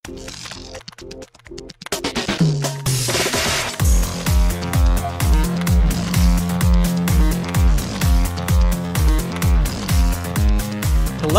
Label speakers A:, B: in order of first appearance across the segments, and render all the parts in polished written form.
A: Hello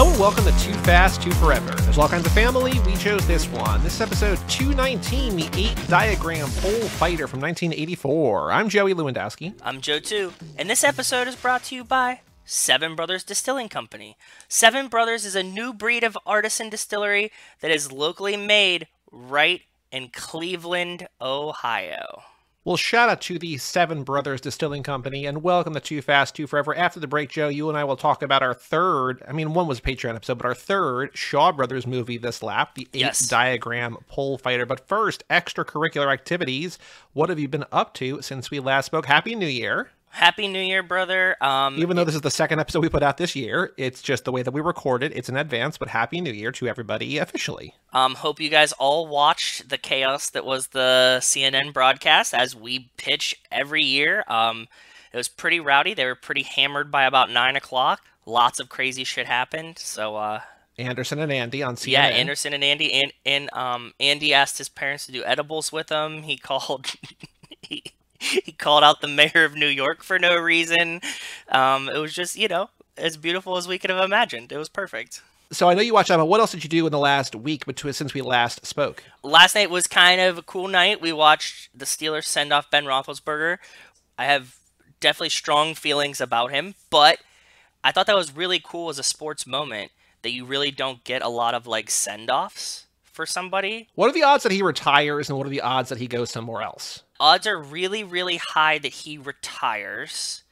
A: and welcome to Too Fast, Too Forever. There's all kinds of family. We chose this one. This is episode 219, the 8-diagram pole fighter from 1984. I'm Joey Lewandowski.
B: I'm Joe too, and this episode is brought to you by Seven Brothers Distilling Company. Seven Brothers is a new breed of artisan distillery that is locally made right in Cleveland, Ohio.
A: Well, shout out to the Seven Brothers Distilling Company, and welcome to Too Fast, Too Forever. After the break, Joe, you and I will talk about our third, one was a Patreon episode, but our third Shaw Brothers movie this lap, the 8-diagram pole fighter. But first, extracurricular activities. What have you been up to since we last spoke? Happy New Year.
B: Happy New Year, brother.
A: Even though this is the second episode we put out this year, it's just the way that we record it. It's in advance, but Happy New Year to everybody officially.
B: Hope you guys all watched the chaos that was the CNN broadcast as we pitch every year. It was pretty rowdy. They were pretty hammered by about 9 o'clock. Lots of crazy shit happened. So,
A: Anderson and Andy on CNN.
B: Yeah, Anderson and Andy. And Andy asked his parents to do edibles with him. He called... He called out the mayor of New York for no reason. It was just, as beautiful as we could have imagined. It was perfect.
A: So I know you watched that, but what else did you do in the last week since we last spoke?
B: Last night was kind of a cool night. We watched the Steelers send off Ben Roethlisberger. I have definitely strong feelings about him, but I thought that was really cool as a sports moment that you really don't get a lot of send-offs for somebody.
A: What are the odds that he retires, and what are the odds that he goes somewhere else?
B: Odds are really, really high that he retires.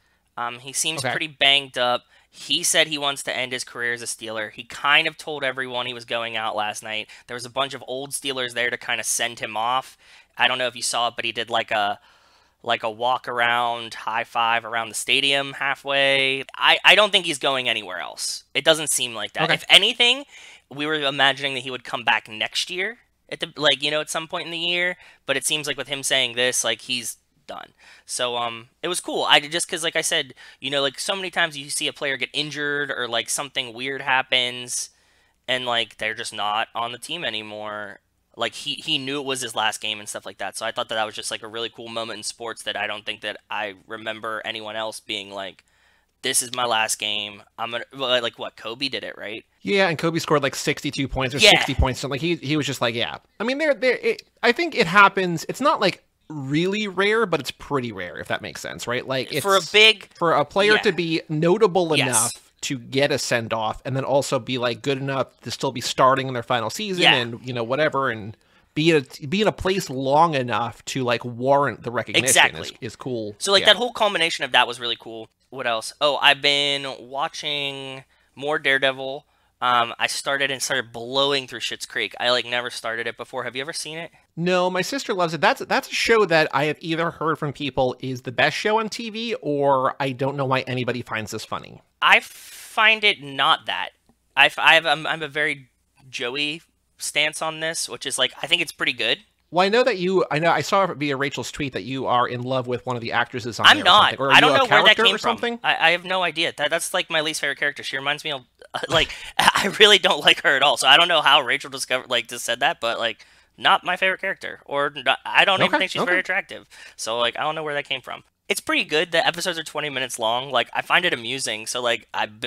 B: He seems pretty banged up. He said he wants to end his career as a Steeler. He kind of told everyone he was going out last night. There was a bunch of old Steelers there to kind of send him off. I don't know if you saw it, but he did like a walk around, high five around the stadium halfway. I don't think he's going anywhere else. It doesn't seem like that.
A: Okay.
B: If anything, we were imagining that he would come back next year. At some point in the year, but it seems like with him saying this, he's done. So, it was cool. Because like I said, so many times you see a player get injured or something weird happens and they're just not on the team anymore. He knew it was his last game and stuff like that. So I thought that was just a really cool moment in sports that I don't think that I remember anyone else being this is my last game. I'm gonna what Kobe did it, right?
A: Yeah, and Kobe scored 62 points or 60 points. So he was just yeah. I mean, I think it happens. It's not really rare, but it's pretty rare, if that makes sense, right? It's for a player to be notable enough to get a send off, and then also be good enough to still be starting in their final season, and whatever, and be in a place long enough to warrant the recognition is cool.
B: So that whole culmination of that was really cool. What else? Oh, I've been watching more Daredevil. I started blowing through Schitt's Creek. I never started it before. Have you ever seen it?
A: No, my sister loves it. That's a show that I have either heard from people is the best show on TV, or I don't know why anybody finds this funny.
B: I find it not that. I'm a very Joey stance on this, which is I think it's pretty good.
A: Well, I saw via Rachel's tweet that you are in love with one of the actresses on
B: I'm
A: there.
B: not.
A: Or
B: I don't know where that came
A: or something?
B: from. I have no idea. That's my least favorite character. She reminds me of I really don't like her at all. So I don't know how Rachel just said that, but not my favorort character, or not, I don't even think she's very attractive. So I don't know where that came from. It's pretty good. The episodes are 20 minutes long. I find it amusing. So I'm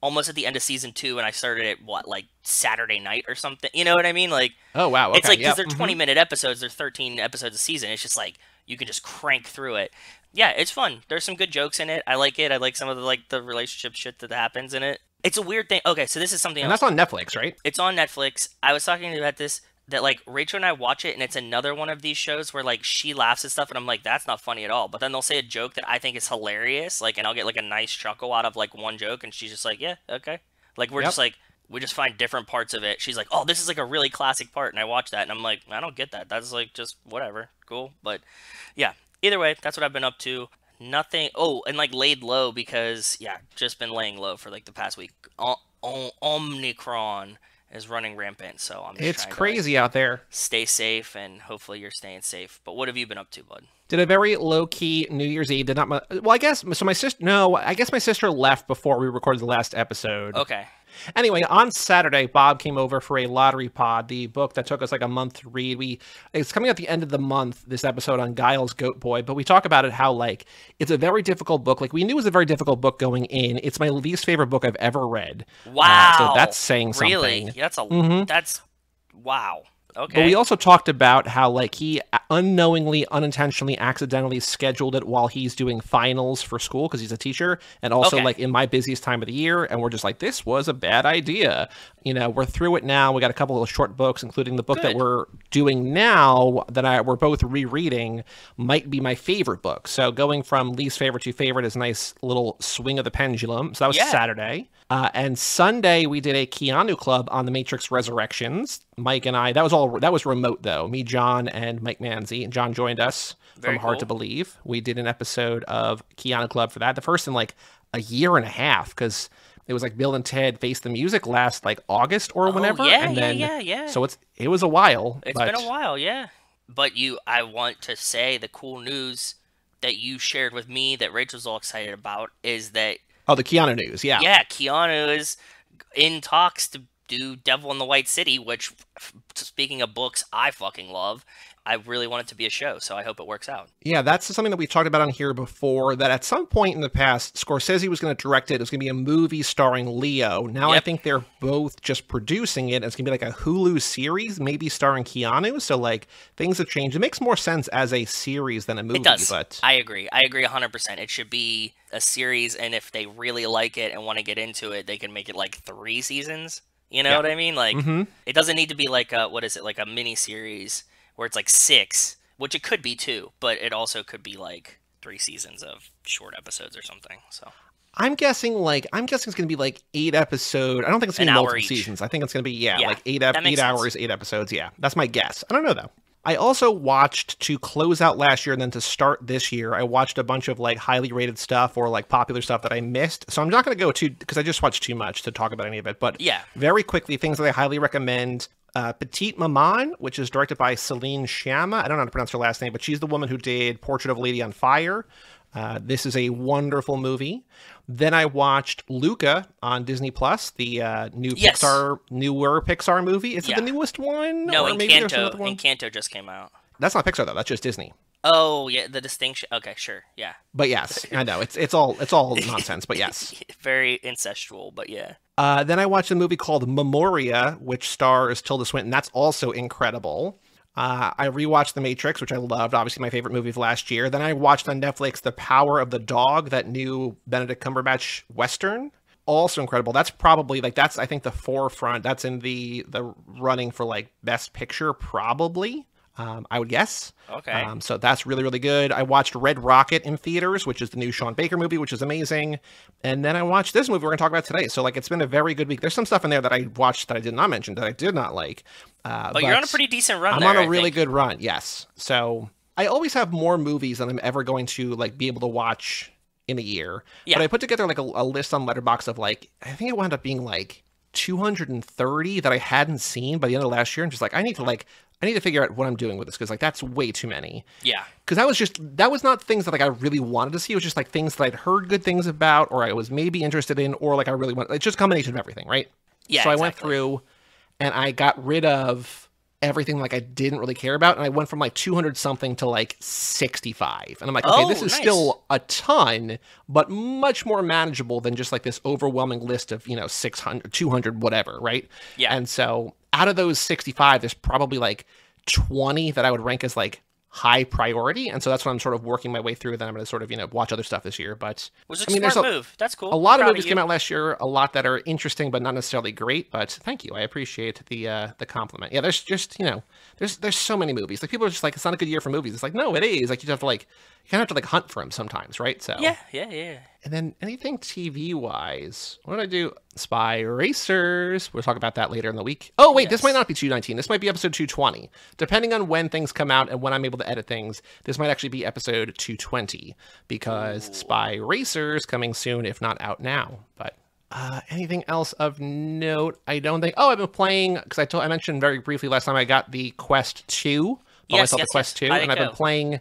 B: almost at the end of season 2, and I started it Saturday night or something. You know what I mean?
A: Oh wow, okay.
B: It's because they're 20-minute episodes. They're 13 episodes a season. It's just you can just crank through it. Yeah, it's fun. There's some good jokes in it. I like it. I like some of the relationship shit that happens in it. It's a weird thing. Okay, so this is something.
A: And that's on Netflix, right?
B: It's on Netflix. I was talking about this. That Rachel and I watch it, and it's another one of these shows where she laughs at stuff, and I'm that's not funny at all. But then they'll say a joke that I think is hilarious, and I'll get a nice chuckle out of one joke, and she's just yeah, okay. We're just we just find different parts of it. She's oh, this is a really classic part, and I watch that, and I'm I don't get that. That's just whatever, cool. But yeah, either way, that's what I've been up to. Nothing. Oh, and laid low because just been laying low for the past week. Omicron is running rampant, so I'm just
A: it's
B: trying
A: crazy
B: to
A: out there.
B: Stay safe, and hopefully you're staying safe. But what have you been up to, bud?
A: Did a very low-key New Year's Eve. I guess my sister left before we recorded the last episode.
B: Okay.
A: Anyway, on Saturday, Bob came over for a Lottery Pod, the book that took us like a month to read. It's coming at the end of the month, this episode on Giles Goat Boy, but we talk about it how, like, it's a very difficult book. Like, we knew it was a very difficult book going in. It's my least favorite book I've ever read.
B: Wow.
A: So that's saying something.
B: Really? That's wow. Okay.
A: But we also talked about how, like, he unknowingly, unintentionally, accidentally scheduled it while he's doing finals for school because he's a teacher, and also, like, in my busiest time of the year, and we're just like, this was a bad idea. You know, we're through it now. We got a couple of short books, including the book that we're doing now that we're both rereading might be my favorite book. So going from least favorite to favorite is a nice little swing of the pendulum. So that was Saturday. And Sunday, we did a Keanu Club on The Matrix Resurrections. Mike and I, that was remote, though. Me, John, and Mike Manzi. And John joined us from Hard to Believe. We did an episode of Keanu Club for that. The first in, like, a year and a half, because it was, like, Bill and Ted Face the Music last, like, August or whenever.
B: Yeah.
A: So it was a while.
B: It's been a while, yeah. But I want to say the cool news that you shared with me that Rachel's all excited about is that
A: Oh, the Keanu news, yeah.
B: Yeah, Keanu is in talks to do Devil in the White City, which, speaking of books I fucking love, I really want it to be a show, so I hope it works out.
A: Yeah, that's something that we talked about on here before, that at some point in the past, Scorsese was going to direct it. It was going to be a movie starring Leo. Now I think they're both just producing it. It's going to be like a Hulu series, maybe starring Keanu. So, like, things have changed. It makes more sense as a series than a movie.
B: It does.
A: But
B: I agree. I agree 100%. It should be a series, and if they really like it and want to get into it, they can make it like 3 seasons. You know what I mean? Like, it doesn't need to be like like a mini series where it's like 6, which it could be too, but it also could be like 3 seasons of short episodes or something. So
A: I'm guessing it's going to be like 8 episodes. I don't think it's going to be multiple seasons. I think it's going to be like 8 hours, 8 episodes. Yeah, that's my guess. I don't know though. I also watched, to close out last year and then to start this year, I watched a bunch of like highly rated stuff or like popular stuff that I missed. So I'm not going to go too, because I just watched too much to talk about any of it. But very quickly, things that I highly recommend. Petite Maman, which is directed by Celine Sciamma. I don't know how to pronounce her last name, but she's the woman who did Portrait of a Lady on Fire. This is a wonderful movie. Then I watched Luca on Disney Plus, the newer Pixar movie. Is it the newest one?
B: No, Encanto just came out.
A: That's not Pixar though. That's just Disney.
B: Oh yeah, the distinction. Okay, sure, yeah.
A: But yes, I know it's all nonsense. But yes,
B: very incestual. But yeah.
A: Then I watched a movie called Memoria, which stars Tilda Swinton. That's also incredible. I rewatched The Matrix, which I loved, obviously my favorite movie of last year. Then I watched on Netflix The Power of the Dog, that new Benedict Cumberbatch Western. Also incredible. That's probably, like, that's, I think, the forefront. That's in the running for, like, Best Picture, probably. I would guess.
B: Okay.
A: So that's really, really good. I watched Red Rocket in theaters, which is the new Sean Baker movie, which is amazing. And then I watched this movie we're going to talk about today. So, like, it's been a very good week. There's some stuff in there that I watched that I did not mention that I did not like.
B: But you're on a pretty decent run.
A: I'm on a really good run, yes. So I always have more movies than I'm ever going to, like, be able to watch in a year. Yeah. But I put together, like, a list on Letterboxd of, like, I think it wound up being, like, 230 that I hadn't seen by the end of last year. And just, like, I need to figure out what I'm doing with this, because, like, that's way too many.
B: Yeah.
A: Because that was not things that, like, I really wanted to see. It was just, like, things that I'd heard good things about, or I was maybe interested in, or, like, I really want. It's just a combination of everything, right?
B: Yeah.
A: So I went through and I got rid of everything, like, I didn't really care about, and I went from, like, 200 something to, like, 65. And I'm like, okay, this is still a ton, but much more manageable than just, like, this overwhelming list of, 600, 200, whatever, right?
B: Yeah.
A: And so out of those 65, there's probably, like, 20 that I would rank as, like, high priority, and so that's what I'm sort of working my way through. Then I'm going to sort of, watch other stuff this year. But
B: was a smart move. That's cool.
A: A lot of movies came out last year, a lot that are interesting but not necessarily great. But thank you, I appreciate the compliment. Yeah, there's just there's so many movies. Like, people are just like, it's not a good year for movies. It's like, no, it is. Like, you have to like hunt for them sometimes, right? So
B: yeah.
A: And then anything TV wise, what did I do? Spy Racers. We'll talk about that later in the week. Oh wait, This might not be 219. This might be episode 220. Depending on when things come out and when I'm able to edit things, this might actually be episode 220, because Spy Racers coming soon, if not out now. But anything else of note? I don't think. Oh, I've been playing, because I mentioned very briefly last time I got the Quest 2. Bought myself the Quest 2, and I've been playing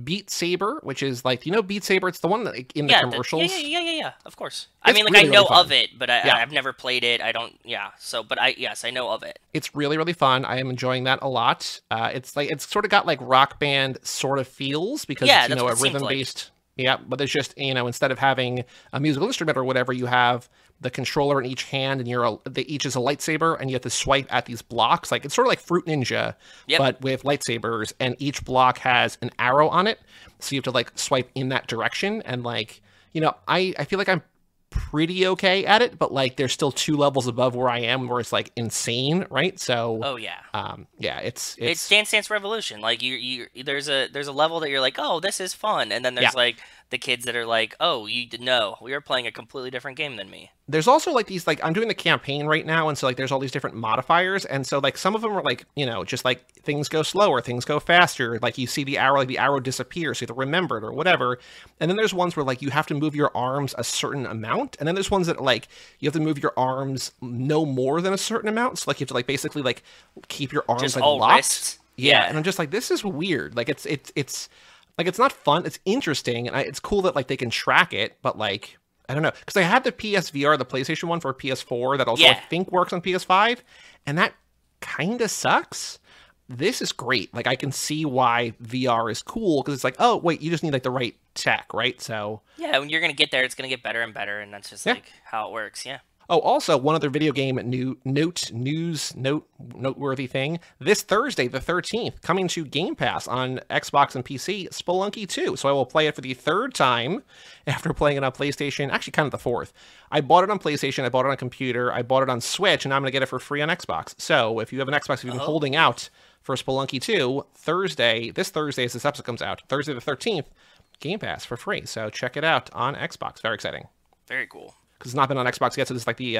A: Beat Saber, which is like, you know, Beat Saber. It's the one that in the commercials.
B: Yeah. Of course. I mean, like really, I know of it, but I've never played it. I don't. Yeah. So, but I know of it.
A: It's really, really fun. I am enjoying that a lot. It's like it's sort of got like Rock Band sort of feels because it's, you know, a rhythm based. Yeah, but it's just, you know, instead of having a musical instrument or whatever, you have the controller in each hand, and each is a lightsaber, and you have to swipe at these blocks. Like, it's sort of like Fruit Ninja, but with lightsabers, and each block has an arrow on it, so you have to, like, swipe in that direction, and, like, you know, I feel like I'm pretty okay at it, but, like, there's still 2 levels above where I am, where it's, like, insane, right? So, it's
B: Dance Dance Revolution. Like, there's a level that you're like, oh, this is fun, and then there's, like, the kids that are like, oh, we are playing a completely different game than me.
A: There's also like these, like, I'm doing the campaign right now, and so like there's all these different modifiers, and so like some of them are like, you know, just like things go slower, things go faster, like you see the arrow, like the arrow disappears, so you have to remember it or whatever. And then there's ones where like you have to move your arms a certain amount, and then there's ones that like you have to move your arms no more than a certain amount, so like you have to like basically like keep your arms
B: just
A: like locked. Wrists. Yeah, and I'm just like, this is weird. Like it's like, it's not fun. It's interesting, and it's cool that, like, they can track it, but, like, I don't know. Because I had the PSVR, the PlayStation one for PS4, that also, I think, works on PS5, and that kind of sucks. This is great. Like, I can see why VR is cool, because it's like, oh, wait, you just need, like, the right tech, right? So...
B: yeah, when you're going to get there, it's going to get better and better, and that's just, like, how it works,
A: Oh, also, one other video game noteworthy thing. This Thursday, the 13th, coming to Game Pass on Xbox and PC, Spelunky 2. So I will play it for the 3rd time after playing it on PlayStation. Actually, kind of the 4th. I bought it on PlayStation, I bought it on computer, I bought it on Switch, and I'm going to get it for free on Xbox. So if you have an Xbox, if you've been holding out for Spelunky 2, this Thursday, as this episode comes out, Thursday the 13th, Game Pass for free. So check it out on Xbox. Very exciting.
B: Very cool.
A: Because it's not been on Xbox yet, so this is like the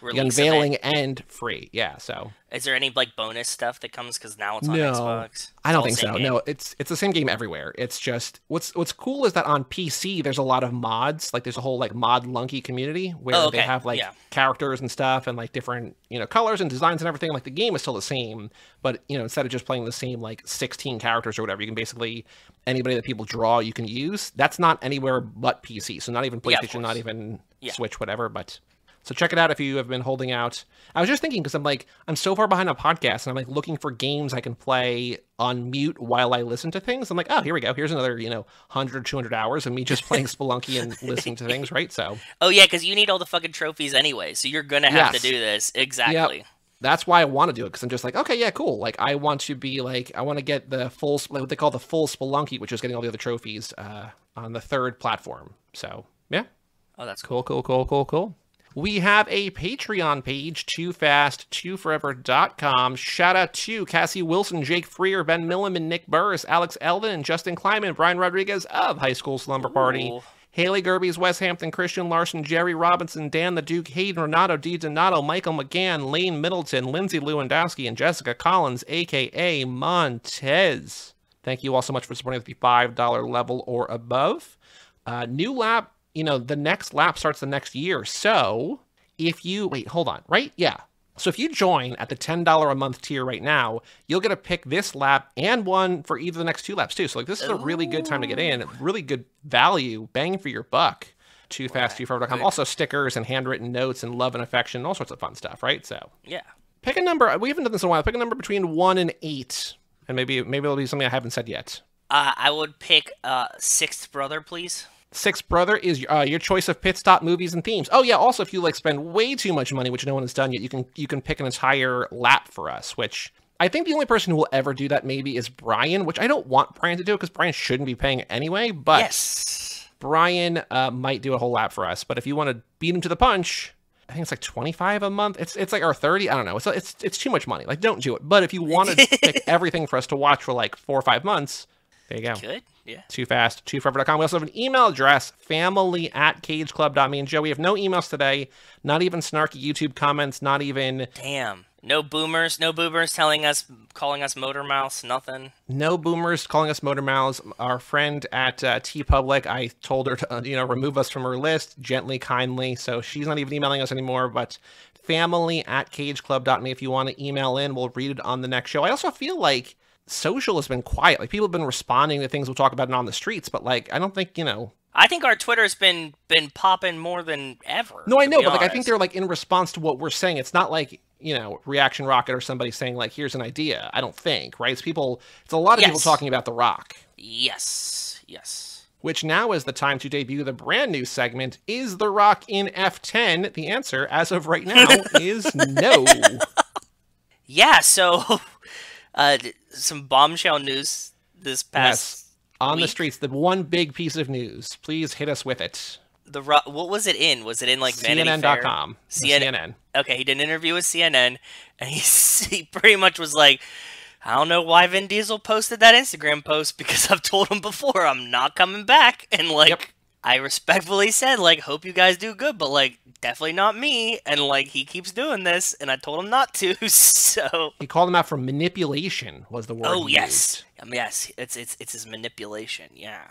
A: unveiling and free. Yeah, so.
B: Is there any like bonus stuff that comes because now it's on Xbox?
A: I don't think so. Game? No, it's the same game everywhere. It's just what's cool is that on PC there's a lot of mods. Like there's a whole like mod Lunky community where they have like characters and stuff and like different, you know, colors and designs and everything. Like the game is still the same, but you know, instead of just playing the same like 16 characters or whatever, you can basically anybody that people draw you can use. That's not anywhere but PC. So not even PlayStation, not even Switch, whatever, but so check it out if you have been holding out. I was just thinking, because I'm so far behind on podcasts, and I'm like looking for games I can play on mute while I listen to things. I'm like, oh, here we go. Here's another, 100, 200 hours of me just playing Spelunky and listening to things, right? So.
B: Oh yeah, because you need all the fucking trophies anyway, so you're gonna have to do this. Exactly. Yep.
A: That's why I want to do it, because I'm just like, okay, yeah, cool. Like, I want to be like, I want to get the full, what they call the full Spelunky, which is getting all the other trophies on the 3rd platform. So, yeah.
B: Oh, that's
A: cool. We have a Patreon page, toofast2forever.com. Shout out to Cassie Wilson, Jake Freer, Ben Milliman, Nick Burris, Alex Eldon, and Justin Kleiman, Brian Rodriguez of High School Slumber Party, Haley Gerbies, Wes Hampton, Christian Larson, Jerry Robinson, Dan the Duke, Hayden Renato, D. Donato, Michael McGann, Lane Middleton, Lindsay Lewandowski, and Jessica Collins, a.k.a. Montez. Thank you all so much for supporting at the $5 level or above. New lap. The next lap starts the next year. So if you, hold on, right? Yeah. So if you join at the $10 a month tier right now, you'll get to pick this lap and one for either the next 2 laps too. So like this is a really good time to get in, really good value, bang for your buck. toofast2forever.com. Also stickers and handwritten notes and love and affection, all sorts of fun stuff, right? So
B: yeah.
A: Pick a number. We haven't done this in a while. Pick a number between 1 and 8. And maybe it'll be something I haven't said yet.
B: I would pick Sixth Brother, please.
A: Sixth Brother is your choice of pit stop movies and themes. Oh yeah, also if you spend way too much money, which no one has done yet, you can pick an entire lap for us, which I think the only person who will ever do that maybe is Brian, which I don't want Brian to do because Brian shouldn't be paying anyway, but yes. Brian might do a whole lap for us. But if you want to beat him to the punch, I think it's like $25 a month. It's like our 30. I don't know. It's too much money. Like, don't do it. But if you want to pick everything for us to watch for like 4 or 5 months, there you go.
B: Good. Yeah.
A: toofast2forever.com. We also have an email address, family@cageclub.me. And Joe, we have no emails today. Not even snarky YouTube comments. Not even.
B: Damn. No boomers calling us motor mouths, nothing.
A: No boomers calling us motor mouths. Our friend at TeePublic, I told her to remove us from her list gently, kindly. So she's not even emailing us anymore. But family@cageclub.me if you want to email in, we'll read it on the next show. I also feel like social has been quiet. Like people have been responding to things we'll talk about on the streets, but like I don't think
B: I think our Twitter's been popping more than ever.
A: No, I know, but like I think they're like in response to what we're saying. It's not like Reaction Rocket or somebody saying like, here's an idea. I don't think, right? It's a lot of people talking about The Rock.
B: Yes.
A: Which now is the time to debut the brand new segment, Is The Rock in F10? The answer, as of right now, is no.
B: Yeah, so some bombshell news this past
A: on
B: week.
A: The streets, the one big piece of news. Please hit us with it.
B: The Rock, what was it in? Was it in like
A: CNN.com? CNN.
B: Okay, he did an interview with CNN, and he pretty much was like, I don't know why Vin Diesel posted that Instagram post because I've told him before I'm not coming back, and like I respectfully said like, hope you guys do good, but like definitely not me, and like he keeps doing this, and I told him not to. So
A: he called him out for manipulation. Was the word?
B: Oh yes, yes, it's his manipulation. Yeah.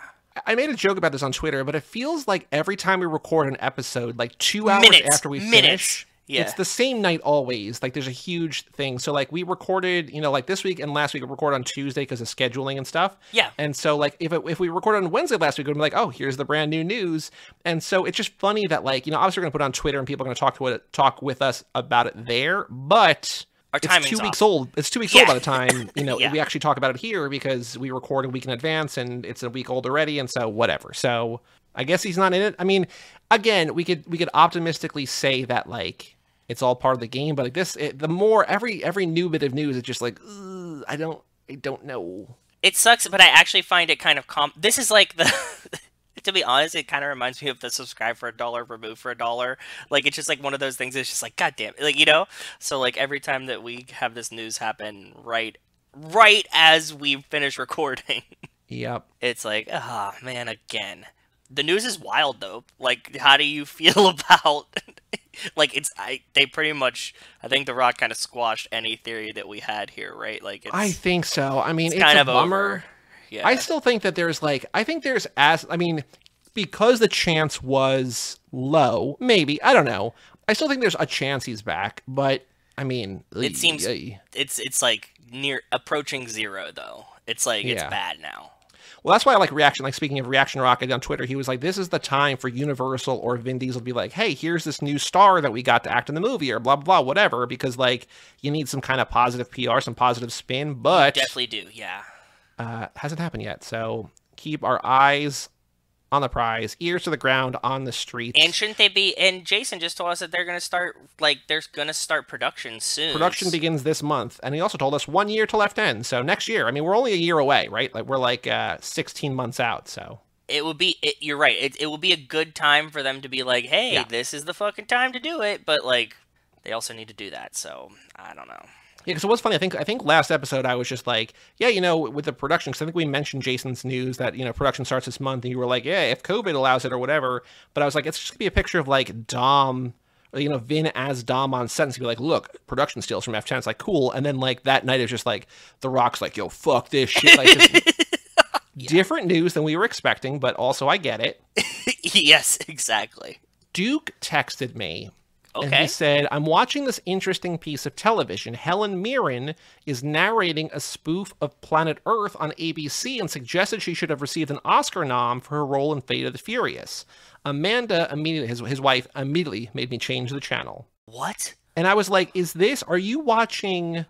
A: I made a joke about this on Twitter, but it feels like every time we record an episode, like 2 hours after we finish, it's the same night always. Like there's a huge thing. So like we recorded, like this week and last week we recorded on Tuesday because of scheduling and stuff.
B: Yeah.
A: And so like if we recorded on Wednesday last week, we'd be like, oh, here's the brand new news. And so it's just funny that like, obviously we're going to put it on Twitter and people are going to talk with us about it there, but it's 2 weeks old. It's 2 weeks old by the time, we actually talk about it here because we record a week in advance and it's a week old already. And so whatever. So I guess he's not in it. I mean, again, we could optimistically say that like it's all part of the game, but like this, the more every new bit of news is just like, I don't know.
B: It sucks, but I actually find it kind of this is like the to be honest, it kind of reminds me of the subscribe for $1, remove for $1. Like, it's just like one of those things. It's just like, God damn it. Like, so like every time that we have this news happen right as we finish recording.
A: Yep.
B: It's like, man, again. The news is wild though. Like, how do you feel about like they pretty much, I think The Rock kind of squashed any theory that we had here, right? Like
A: I think so. I mean, it's kind of a bummer. Over. Yeah. I still think that because the chance was low, maybe, I don't know. I still think there's a chance he's back, but I mean,
B: it seems it's like near approaching zero though. It's like it's bad now.
A: Well, that's why I like Reaction. Like speaking of Reaction Rocket on Twitter, he was like, this is the time for Universal or Vin Diesel to be like, hey, here's this new star that we got to act in the movie or blah, blah, blah, whatever. Because like you need some kind of positive PR, some positive spin, but
B: you definitely do. Yeah.
A: Hasn't happened yet, so keep our eyes on the prize, ears to the ground on the streets.
B: And shouldn't they be? And Jason just told us that they're going to start production soon.
A: Production begins this month, and he also told us 1 year till F10, so next year. I mean, we're only a year away, right? Like we're like 16 months out, so.
B: It would be. You're right. It will be a good time for them to be like, hey, this is the fucking time to do it, but like they also need to do that. So I don't know.
A: Yeah, because it was funny. I think last episode I was just like, with the production, because I think we mentioned Jason's news that, production starts this month, and you were like, yeah, if COVID allows it or whatever. But I was like, it's just going to be a picture of like Dom, Vin as Dom on set, and be like, look, production steals from F10. It's like, cool. And then like that night it's just like, The Rock's like, yo, fuck this shit. Like, just different news than we were expecting, but also I get it.
B: Yes, exactly.
A: Duke texted me. And he said, I'm watching this interesting piece of television. Helen Mirren is narrating a spoof of Planet Earth on ABC and suggested she should have received an Oscar nom for her role in Fate of the Furious. Amanda immediately, his wife, immediately made me change the channel.
B: What?
A: And I was like, are you watching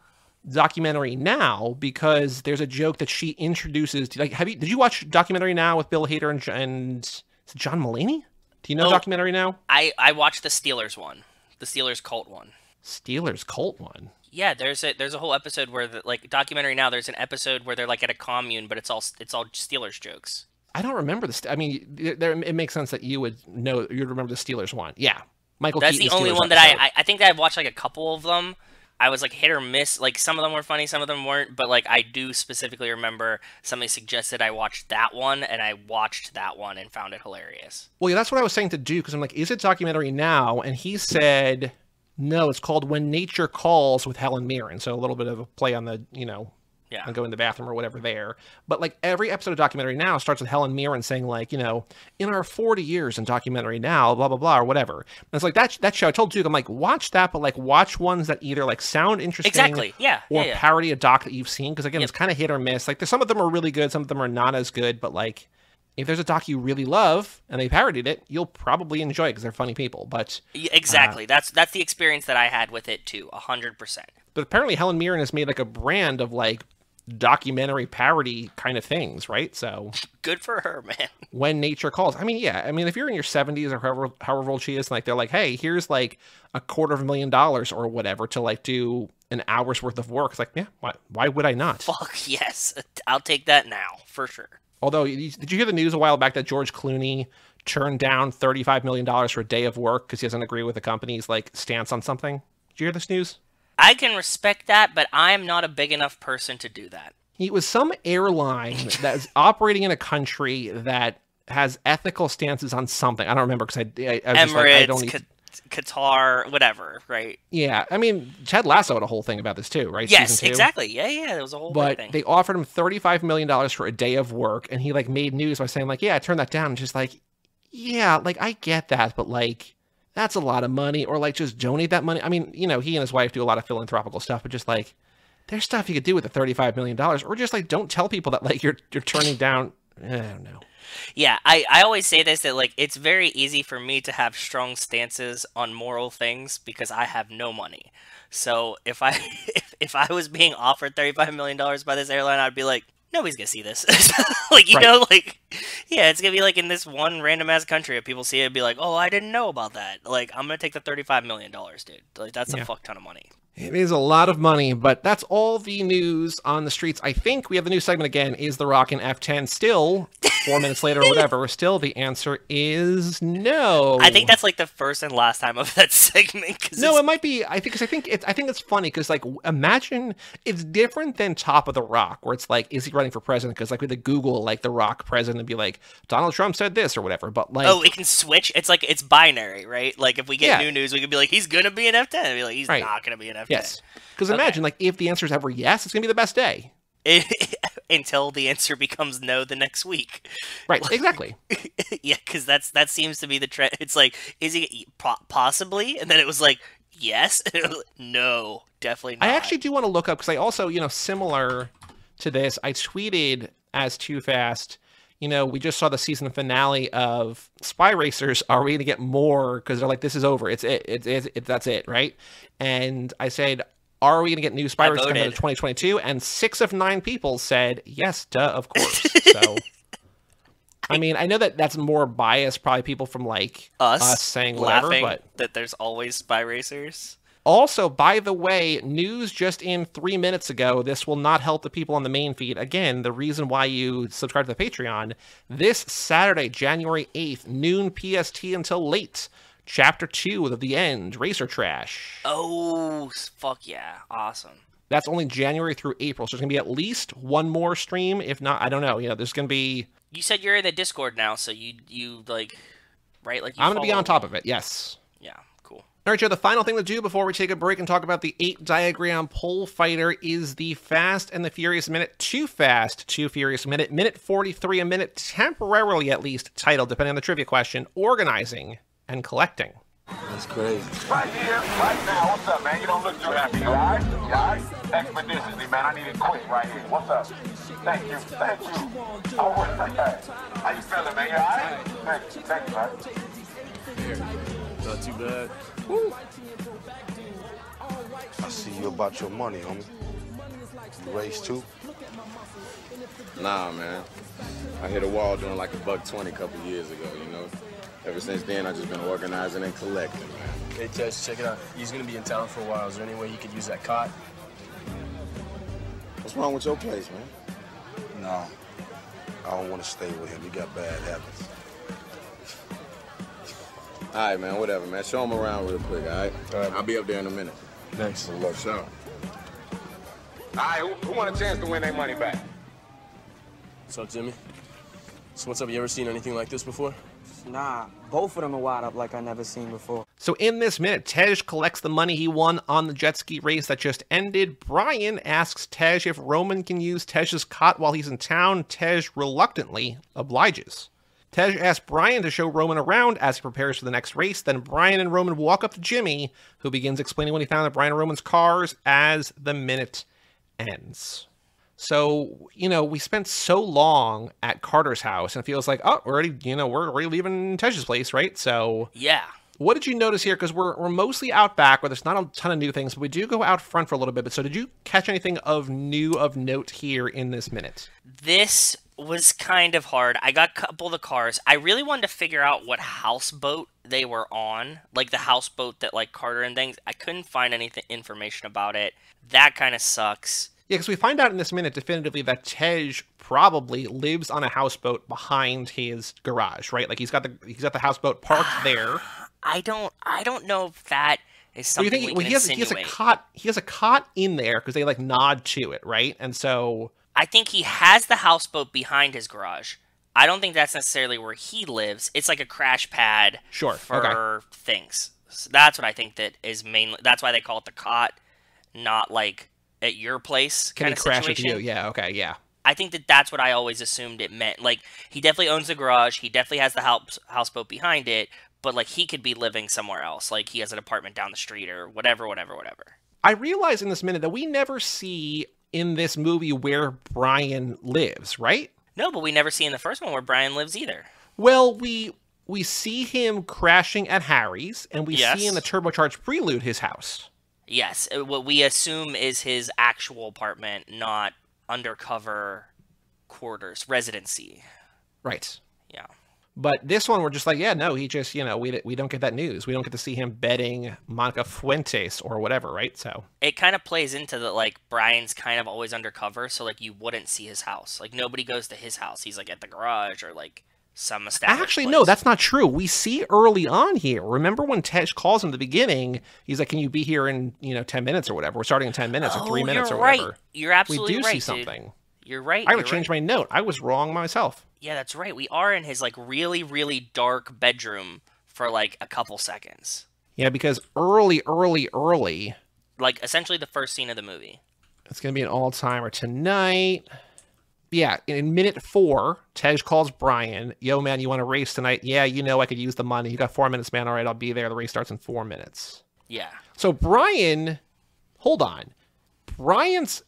A: Documentary Now? Because there's a joke that she introduces. Did you watch Documentary Now with Bill Hader and is it John Mulaney? Do you know Documentary Now?
B: I watched the Steelers one. The Steelers cult one.
A: Steelers cult one?
B: Yeah, there's a whole episode where Documentary Now. There's an episode where they're like at a commune, but it's all Steelers jokes.
A: I don't remember this. I mean, it makes sense that you would know. You'd remember the Steelers one. Yeah, Michael.
B: That's
A: Keaton's
B: the only
A: Steelers
B: one
A: episode.
B: that I think that I've watched like a couple of them. I was like hit or miss. Like some of them were funny, some of them weren't. But like I do specifically remember somebody suggested I watched that one, and I watched that one and found it hilarious.
A: Well, yeah, that's what I was saying to Duke, because I'm like, is it Documentary Now? And he said, No, it's called When Nature Calls with Helen Mirren. So a little bit of a play on the, and go in the bathroom or whatever there. But like every episode of documentary now starts with Helen Mirren saying like, in our 40 years in documentary now, blah, blah, blah, or whatever. And it's like that show. I told Duke, I'm like, watch that, but like watch ones that either like sound interesting or parody a doc that you've seen. Because again, it's kind of hit or miss. Like some of them are really good. Some of them are not as good. But like if there's a doc you really love and they parodied it, you'll probably enjoy it because they're funny people. But
B: exactly. That's the experience that I had with it too. 100%.
A: But apparently Helen Mirren has made like a brand of like documentary parody kind of things, right? So
B: good for her, man.
A: When Nature Calls. I mean, if you're in your 70s or however old she is, and like they're like, hey, here's like $250,000 or whatever to like do an hour's worth of work. It's like, yeah, why would I not?
B: Fuck yes, I'll take that now for sure.
A: Although, did you hear the news a while back that George Clooney turned down $35 million for a day of work because he doesn't agree with the company's like stance on something? Did you hear this news?
B: I can respect that, but I'm not a big enough person to do that.
A: It was some airline that is operating in a country that has ethical stances on something. I don't remember because I was
B: Emirates,
A: just like, I don't
B: Qatar, whatever, right?
A: Yeah, I mean, Ted Lasso had a whole thing about this too, right?
B: Yes, exactly. Yeah, there was a whole
A: but
B: thing.
A: They offered him $35 million for a day of work, and he like made news by saying like, yeah, I turned that down. And just like, yeah, like I get that, but like, that's a lot of money, or like just donate that money. I mean, he and his wife do a lot of philanthropical stuff, but just like there's stuff you could do with the $35 million, or just like don't tell people that like you're turning down. I don't know.
B: Yeah, I always say this, that like it's very easy for me to have strong stances on moral things because I have no money. So if I if I was being offered $35 million by this airline, I'd be like, nobody's gonna see this. Like, you know, like, yeah, it's gonna be like in this one random ass country. If people see it, and be like, oh, I didn't know about that. Like, I'm gonna take the $35 million, dude. Like, that's a fuck ton of money.
A: It is a lot of money, but that's all the news on the streets. I think we have the new segment again. Is The Rock in F10 still 4 minutes later or whatever? Still, the answer is no.
B: I think that's like the first and last time of that segment.
A: No, it might be. I think it's funny because like imagine it's different than Top of the Rock, where it's like, is he running for president? Because like with the Google like The Rock president and be like Donald Trump said this or whatever. But like,
B: oh, it can switch. It's like it's binary, right? Like if we get new news, we could be like, he's gonna be an F10. And be like, he's not gonna be an F10.
A: Yes, because imagine like if the answer is ever yes, it's gonna be the best day.
B: Until the answer becomes no the next week.
A: Right, exactly.
B: Yeah, because that seems to be the trend. It's like, is he possibly? And then it was like, yes. No, definitely not.
A: I actually do want to look up, because I also, similar to this, I tweeted as Too Fast, we just saw the season finale of Spy Racers. Are we going to get more? Because they're like, this is over. That's it, right? And I said, are we going to get new Spy Racers coming out of 2022? And 6 of 9 people said, yes, duh, of course. So, I mean, I know that's more biased, probably people from like us saying whatever, but
B: that there's always Spy Racers.
A: Also, by the way, news just in 3 minutes ago, this will not help the people on the main feed. Again, the reason why you subscribe to the Patreon, this Saturday, January 8th, noon PST until late, Chapter 2 of The End, Racer Trash.
B: Oh, fuck yeah. Awesome.
A: That's only January through April, so there's going to be at least one more stream. If not, I don't know. There's going to be...
B: You said you're in the Discord now, so you like, right? Like,
A: I'm going to be on top of it, yes.
B: Yeah, cool.
A: All right, Joe, the final thing to do before we take a break and talk about the 8-diagram pole fighter is the Fast and the Furious Minute. Too Fast, Too Furious Minute. Minute 43 a minute, temporarily at least, titled, depending on the trivia question, Organizing and Collecting.
C: That's crazy.
D: Right here, right now. What's up, man? You don't look too happy. You all right? You all right? Expeditiously, man. I need it quick right here. What's up? Thank you. Thank you. Oh, how you feeling, man? You all right? Thank you, man.
C: Not too bad.
D: Woo.
C: I see you about your money, homie. You race too?
E: Nah, man. I hit a wall doing like $120 a couple years ago, Ever since then, I've just been organizing and collecting, man.
F: Hey, Tess, check it out. He's gonna be in town for a while. Is there any way you could use that cot?
E: What's wrong with your place, man?
C: No. I don't want to stay with him. He got bad habits.
E: All right, man, whatever, man. Show him around real quick, all right?
F: All right.
E: I'll be up there in a minute.
F: Thanks.
E: Look, show.
D: All right, who want a chance to win their money back?
F: What's up, Jimmy? So what's up? You ever seen anything like this before?
G: Nah, both of them are wide up like I never seen before.
A: So in this minute, Tej collects the money he won on the jet ski race that just ended. Brian asks Tej if Roman can use Tej's cot while he's in town. Tej reluctantly obliges. Tej asks Brian to show Roman around as he prepares for the next race. Then Brian and Roman walk up to Jimmy, who begins explaining what he found at Brian and Roman's cars as the minute ends. So, we spent so long at Carter's house, and it feels like, we're already leaving Tej's place, right? So
B: yeah.
A: What did you notice here? Because we're mostly out back where there's not a ton of new things, but we do go out front for a little bit. But so did you catch anything of note here in this minute?
B: This was kind of hard. I got a couple of the cars. I really wanted to figure out what houseboat they were on, like the houseboat that like Carter and things. I couldn't find anything information about it. That kind of sucks.
A: Yeah, because we find out in this minute definitively that Tej probably lives on a houseboat behind his garage, right? Like he's got the houseboat parked there.
B: I don't know if that is something we can insinuate.
A: He has a cot in there because they like nod to it, right? And so
B: I think he has the houseboat behind his garage. I don't think that's necessarily where he lives. It's like a crash pad for things. So that's what I think that is mainly. That's why they call it the cot, not like at your place kind of situation. Can he crash with
A: you? Yeah. Okay. Yeah.
B: I think that's what I always assumed it meant. Like he definitely owns the garage. He definitely has the houseboat behind it. But, like, he could be living somewhere else. Like, he has an apartment down the street or whatever.
A: I realize in this minute that we never see in this movie where Brian lives, right?
B: No, but we never see in the first one where Brian lives either.
A: Well, we see him crashing at Harry's, and we see in the turbocharged prelude his house.
B: Yes, what we assume is his actual apartment, not undercover quarters, residency.
A: Right.
B: Yeah.
A: But this one, we're just like, he just, we don't get that news. We don't get to see him betting Monica Fuentes or whatever, right? So
B: it kind of plays into the, like, Brian's kind of always undercover, so, like, you wouldn't see his house. Like, nobody goes to his house. He's, like, at the garage or, like, some established
A: Actually,
B: place.
A: No, that's not true. We see early on here. Remember when Tej calls him at the beginning, he's like, can you be here in, 10 minutes or whatever? We're starting in 10 minutes or 3 minutes or whatever.
B: You're absolutely right,
A: We do see something.
B: You're right.
A: I would change my note. I was wrong myself.
B: Yeah, that's right. We are in his, like, really, really dark bedroom for, like, a couple seconds.
A: Yeah, because early...
B: Like, essentially the first scene of the movie.
A: It's going to be an all-timer tonight. Yeah, in minute 4, Tej calls Brian. Yo, man, you want to race tonight? Yeah, I could use the money. You got 4 minutes, man. All right, I'll be there. The race starts in 4 minutes.
B: Yeah.
A: So Brian... Hold on.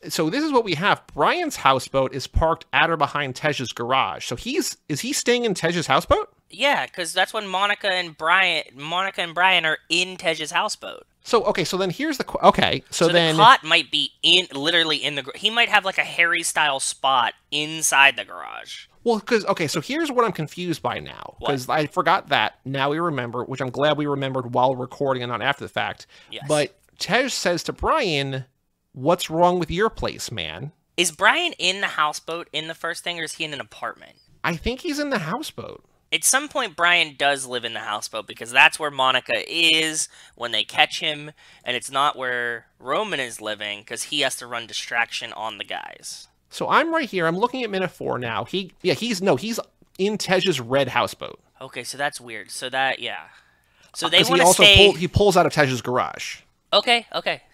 A: So this is what we have. Brian's houseboat is parked at or behind Tej's garage. So is he staying in Tej's houseboat?
B: Yeah, because that's when Monica and Brian are in Tej's houseboat.
A: So then here's the So then
B: the cot might be literally in the. He might have like a Harry style spot inside the garage.
A: Well, so here's what I'm confused by now, because I forgot that. Now we remember, which I'm glad we remembered while recording and not after the fact.
B: Yes.
A: But Tej says to Brian, "What's wrong with your place, man?"
B: Is Brian in the houseboat in the first thing, or is he in an apartment?
A: I think he's in the houseboat.
B: At some point, Brian does live in the houseboat, because that's where Monica is when they catch him, and it's not where Roman is living, because he has to run distraction on the guys.
A: So I'm right here. I'm looking at minute 4 now. He's in Tej's red houseboat.
B: Okay, so that's weird. So they want to stay.
A: He pulls out of Tej's garage.
B: Okay,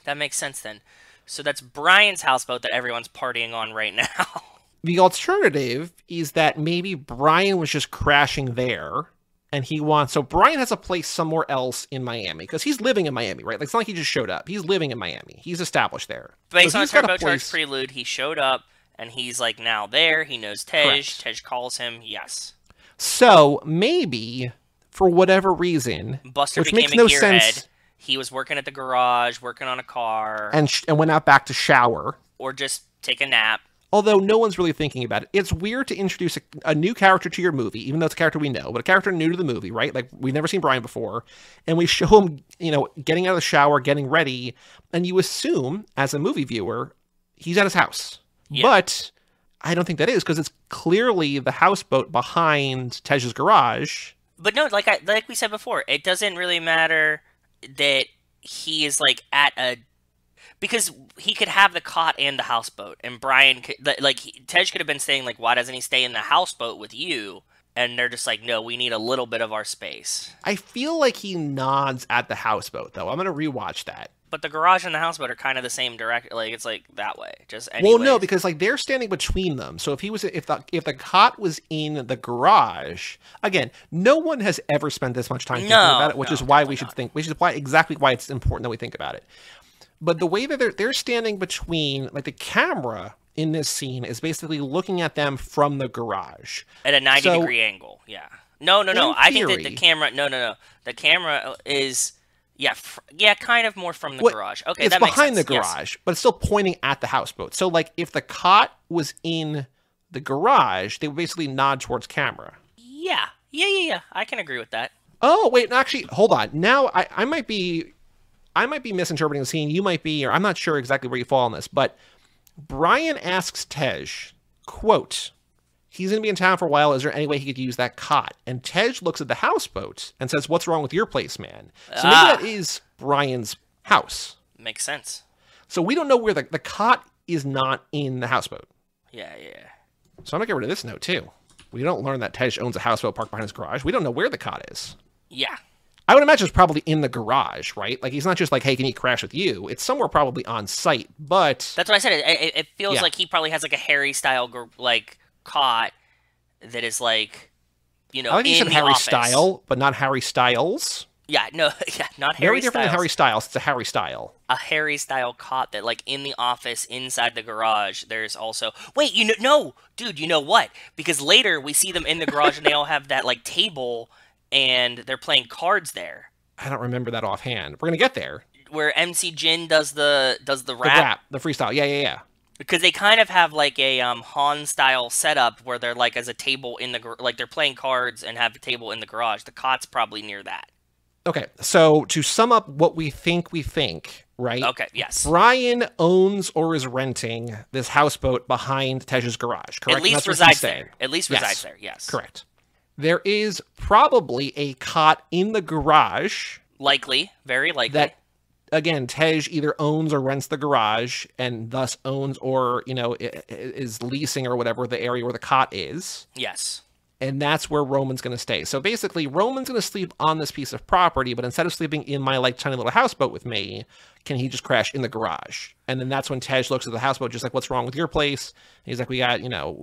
B: that makes sense then. So that's Brian's houseboat that everyone's partying on right now.
A: The alternative is that maybe Brian was just crashing there, and so Brian has a place somewhere else in Miami, because he's living in Miami, right? Like, it's not like he just showed up. He's living in Miami. He's established there.
B: Based on Turbocharged Prelude, he showed up, and he's, like, now there. He knows Tej. Correct. Tej calls him. Yes.
A: So, maybe, for whatever reason,
B: Buster
A: which
B: became
A: makes no
B: gearhead.
A: sense.
B: He was working at the garage, working on a car.
A: And went out back to shower.
B: Or just take a nap.
A: Although no one's really thinking about it. It's weird to introduce a new character to your movie, even though it's a character we know, but a character new to the movie, right? Like, we've never seen Brian before, and we show him, getting out of the shower, getting ready, and you assume, as a movie viewer, he's at his house. Yeah. But I don't think that is, because it's clearly the houseboat behind Tej's garage.
B: But no, like we said before, it doesn't really matter that he is, like, at a... Because he could have the cot and the houseboat, and Brian could, Tej could have been saying, like, why doesn't he stay in the houseboat with you? And they're just like, no, we need a little bit of our space.
A: I feel like he nods at the houseboat, though. I'm going to rewatch that.
B: But the garage and the houseboat are kind of the same direct. Like, it's like that way. Just anyways.
A: Well, no, because like they're standing between them. So if the cot was in the garage, again, no one has ever spent this much time thinking about it, which is why we should think. Which is exactly why it's important that we think about it. But the way that they're standing between, like the camera in this scene is basically looking at them from the garage
B: at a 90-degree angle. Yeah. No. I think that the camera. No. The camera is. Yeah, kind of more from the garage. Okay, that makes sense.
A: It's behind the garage, but it's still pointing at the houseboat. So, like, if the cot was in the garage, they would basically nod towards camera.
B: Yeah. I can agree with that.
A: Oh, wait, actually, hold on. Now, I might be misinterpreting the scene. You might be, or I'm not sure exactly where you fall on this, but Brian asks Tej, quote, he's going to be in town for a while. Is there any way he could use that cot? And Tej looks at the houseboat and says, what's wrong with your place, man? So maybe that is Brian's house.
B: Makes sense.
A: So we don't know where the cot is not in the houseboat.
B: Yeah.
A: So I'm going to get rid of this note, too. We don't learn that Tej owns a houseboat parked behind his garage. We don't know where the cot is.
B: Yeah.
A: I would imagine it's probably in the garage, right? Like, he's not just like, hey, can he crash with you? It's somewhere probably on site, but...
B: That's what I said. It feels like he probably has, like, a Harry-style, like, cot that is, like, you know,
A: I like you said Harry
B: office.
A: Style, but not Harry Styles.
B: Yeah, not Harry
A: Very different than Harry Styles. It's a Harry Style.
B: A Harry-style cot that, like, in the office, inside the garage, there's also... Wait, no, dude, you know what? Because later, we see them in the garage, and they all have that, like, table... and they're playing cards there.
A: I don't remember that offhand. We're gonna get there.
B: Where MC Jin does the rap.
A: The freestyle. Yeah.
B: Because they kind of have like a Han style setup where they're like as a table in the like they're playing cards and have a table in the garage. The cot's probably near that.
A: Okay, so to sum up what we think, right?
B: Okay, yes.
A: Brian owns or is renting this houseboat behind Tej's garage, correct?
B: At least resides there. Yes.
A: Correct. There is probably a cot in the garage.
B: Likely, very likely.
A: That, again, Tej either owns or rents the garage and thus owns or, you know, is leasing or whatever the area where the cot is.
B: Yes.
A: And that's where Roman's going to stay. So basically, Roman's going to sleep on this piece of property, but instead of sleeping in my, like, tiny little houseboat with me, can he just crash in the garage? And then that's when Tej looks at the houseboat, just like, what's wrong with your place? And he's like, we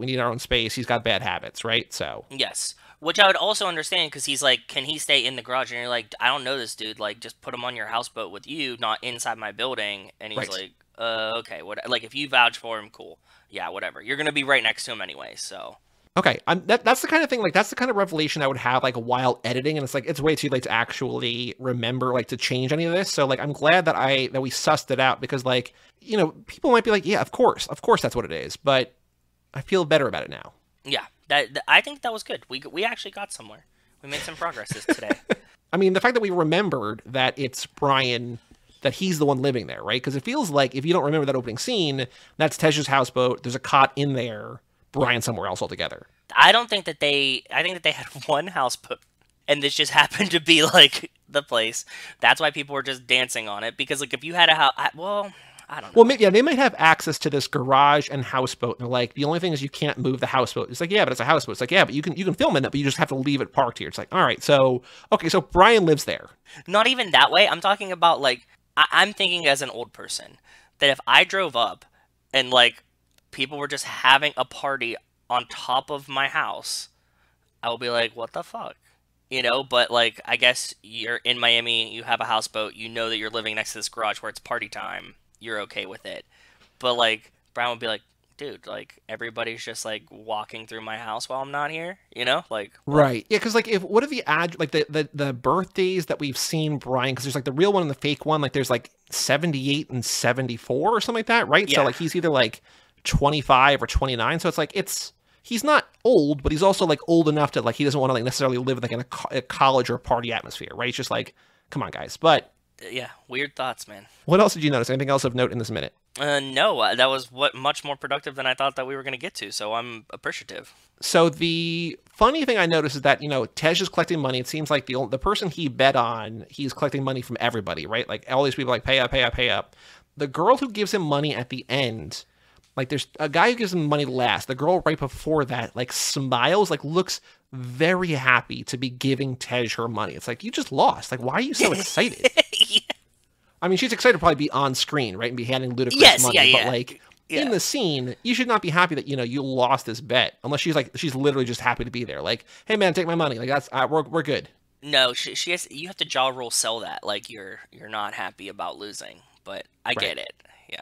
A: need our own space. He's got bad habits, right? So.
B: Yes. Which I would also understand, because he's like, can he stay in the garage? And you're like, I don't know this dude. Like, just put him on your houseboat with you, not inside my building. And he's like, okay. Like, if you vouch for him, cool. Yeah, whatever. You're going to be right next to him anyway, so.
A: Okay, that's the kind of thing, like, that's the kind of revelation I would have, like, while editing, and it's like, it's way too late to actually remember, like, to change any of this, so, like, I'm glad that we sussed it out, because, like, you know, people might be like, yeah, of course that's what it is, but I feel better about it now.
B: Yeah, I think that was good. We actually got somewhere. We made some progress today.
A: I mean, the fact that we remembered that it's Brian, that he's the one living there, right? Because it feels like, if you don't remember that opening scene, that's Tej's houseboat, there's a cot in there, Brian somewhere else altogether.
B: I think that they had one houseboat, and this just happened to be, like, the place. That's why people were just dancing on it, because, like, if you had a house, well, I don't know.
A: Well, yeah, they might have access to this garage and houseboat, and they're like, the only thing is you can't move the houseboat. It's like, yeah, but it's a houseboat. It's like, yeah, but you can film in it, but you just have to leave it parked here. It's like, all right, so Brian lives there.
B: Not even that way. I'm talking about, like, I'm thinking as an old person, that if I drove up and, like, people were just having a party on top of my house, I will be like, what the fuck? You know, but, like, I guess you're in Miami, you have a houseboat, you know that you're living next to this garage where it's party time, you're okay with it. But, like, Brian would be like, dude, like, everybody's just, like, walking through my house while I'm not here, you know? Like,
A: right. Yeah, because, like, what if the birthdays that we've seen Brian, because there's, like, the real one and the fake one, like, there's, like, 78 and 74 or something like that, right? Yeah. So, like, he's either, like, 25 or 29, so it's like, he's not old, but he's also, like, old enough that, like, he doesn't want to, like, necessarily live, like, in a college or party atmosphere, right? He's just like, come on, guys. But
B: yeah, weird thoughts, man.
A: What else did you notice? Anything else of note in this minute?
B: No, that was much more productive than I thought that we were going to get to, so I'm appreciative.
A: So the funny thing I noticed is that, you know, Tej is collecting money. It seems like the person he bet on, he's collecting money from everybody, right? Like, all these people, like, pay up. The girl who gives him money at the end Like, there's a guy who gives him money last. The girl right before that, like, smiles, like, looks very happy to be giving Tej her money. It's like, you just lost. Like, why are you so excited?
B: Yeah.
A: I mean, she's excited to probably be on screen, right, and be handing Ludacris money. But, like, in the scene, you should not be happy that, you lost this bet. Unless she's literally just happy to be there. Like, hey, man, take my money. Like, that's we're good.
B: No, she has. You have to jaw rule sell that. Like, you're not happy about losing. But I get it. Yeah.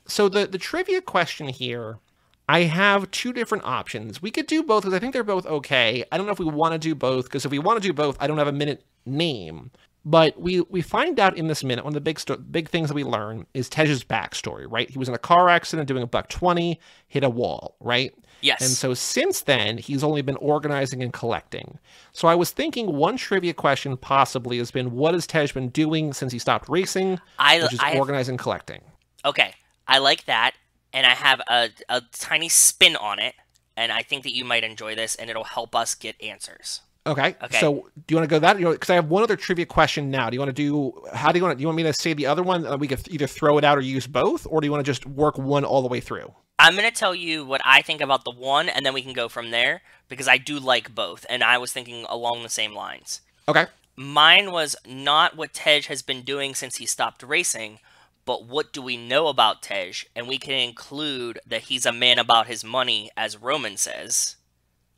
A: So the trivia question here, I have two different options. We could do both because I think they're both okay. I don't know if we want to do both because if we want to do both, I don't have a minute name. But we find out in this minute, one of the big things that we learn is Tej's backstory, right? He was in a car accident doing $120, hit a wall, right?
B: Yes.
A: And so since then, he's only been organizing and collecting. So I was thinking one trivia question possibly has been, what has Tej been doing since he stopped racing, which is organizing and collecting?
B: Okay. I like that, and I have a tiny spin on it, and I think that you might enjoy this, and it'll help us get answers.
A: Okay. So do you want to go that? Because I have one other trivia question now. Do you want to do? How do you want? Do you want me to say the other one? We could either throw it out or use both, or do you want to just work one all the way through?
B: I'm going to tell you what I think about the one, and then we can go from there, because I do like both, and I was thinking along the same lines.
A: Okay.
B: Mine was not what Tej has been doing since he stopped racing, but what do we know about Tej? And we can include that he's a man about his money, as Roman says.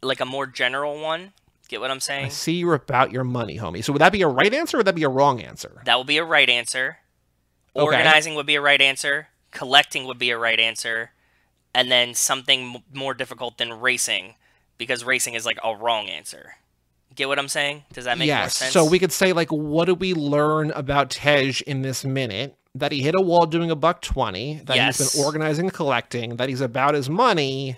B: Like a more general one. Get what I'm saying?
A: I see you're about your money, homie. So would that be a right answer or would that be a wrong answer?
B: That would be a right answer. Organizing would be a right answer. Collecting would be a right answer. And then something more difficult than racing, because racing is like a wrong answer. Get what I'm saying? Does that make more sense?
A: So we could say, like, what did we learn about Tej in this minute? That he hit a wall doing $120, that he's been organizing and collecting, that he's about his money.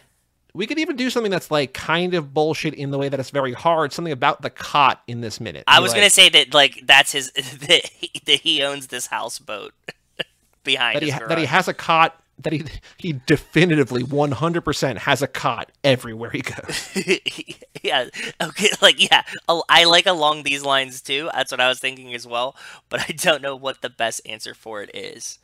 A: We could even do something that's, like, kind of bullshit in the way that it's very hard. Something about the cot in this minute.
B: I was going to say that, like, that's his... that he owns this houseboat behind his garage.
A: That he has a cot... That he definitively 100% has a cot everywhere he goes.
B: Yeah. Okay. Like, yeah. I like along these lines too. That's what I was thinking as well. But I don't know what the best answer for it is.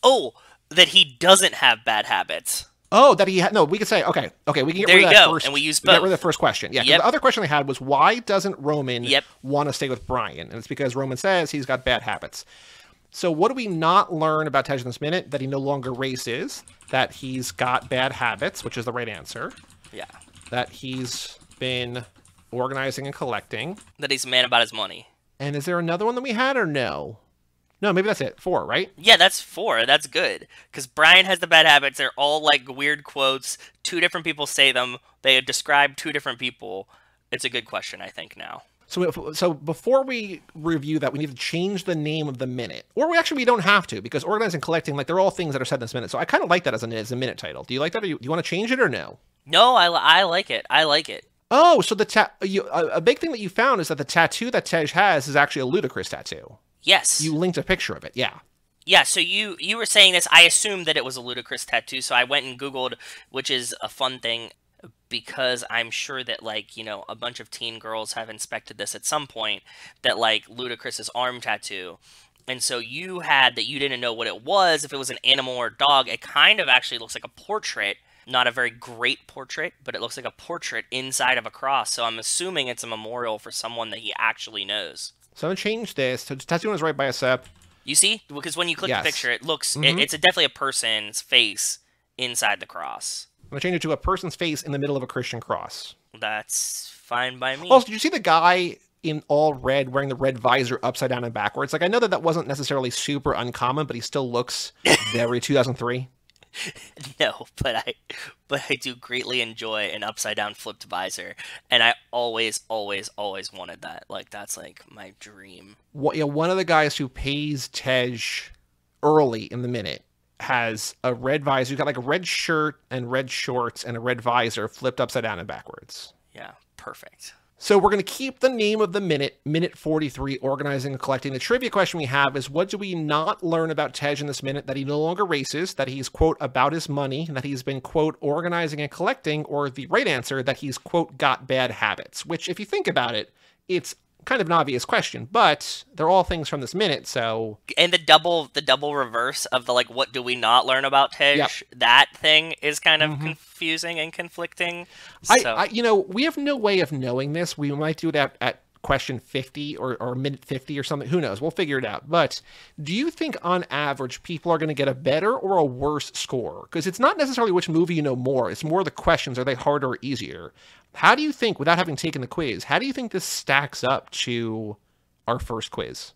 B: Oh, that he doesn't have bad habits.
A: Oh, that he no. We could say okay. We can get rid of that first.
B: And we use both.
A: Get rid of the first question. Yeah. The other question I had was why doesn't Roman want to stay with Brian? And it's because Roman says he's got bad habits. So what do we not learn about Tej in this minute? That he no longer races, that he's got bad habits, which is the right answer.
B: Yeah.
A: That he's been organizing and collecting.
B: That he's a man about his money.
A: And is there another one that we had or no? No, maybe that's it. 4, right?
B: Yeah, that's 4. That's good. Because Brian has the bad habits. They're all like weird quotes. 2 different people say them. They describe 2 different people. It's a good question, I think, now.
A: So before we review that, we need to change the name of the minute. Or we don't have to, because organizing and collecting, like, they're all things that are said in this minute. So I kind of like that as a minute title. Do you like that, or do you want to change it, or no?
B: No, I like it. I like it.
A: Oh, so a big thing that you found is that the tattoo that Tej has is actually a Ludacris tattoo.
B: Yes.
A: You linked a picture of it, yeah.
B: Yeah, so you were saying this. I assumed that it was a Ludacris tattoo, so I went and Googled, which is a fun thing, because I'm sure that, like, you know, a bunch of teen girls have inspected this at some point, that, like, Ludacris's arm tattoo. And so you didn't know what it was, if it was an animal or dog. It kind of actually looks like a portrait. Not a very great portrait, but it looks like a portrait inside of a cross. So I'm assuming it's a memorial for someone that he actually knows.
A: So I'm going to change this. So the tattoo is right bicep.
B: You see? Because when you click the picture, it looks... it's definitely a person's face inside the cross.
A: I'm going to change it to a person's face in the middle of a Christian cross.
B: That's fine by me.
A: Also, did you see the guy in all red wearing the red visor upside down and backwards? Like, I know that wasn't necessarily super uncommon, but he still looks very 2003.
B: No, but I do greatly enjoy an upside down flipped visor, and I always wanted that. Like, that's like my dream.
A: One of the guys who pays Tej early in the minute has a red visor. He's got like a red shirt and red shorts and a red visor flipped upside down and backwards.
B: Yeah, perfect.
A: So we're going to keep the name of the minute 43, organizing and collecting. The trivia question we have is, what do we not learn about Tej in this minute? That he no longer races, that he's, quote, about his money, that he's been, quote, organizing and collecting, or the right answer, that he's, quote, got bad habits. Which, if you think about it, it's kind of an obvious question, but they're all things from this minute, so...
B: And the double reverse of the, like, what do we not learn about Tej? Yep. That thing is kind of confusing and conflicting. So.
A: You know, we have no way of knowing this. We might do it at question 50 or minute 50 or something. Who knows? We'll figure it out. But do you think, on average, people are going to get a better or a worse score? Because it's not necessarily which movie you know more. It's more the questions. Are they harder or easier? How do you think, without having taken the quiz, how do you think this stacks up to our first quiz?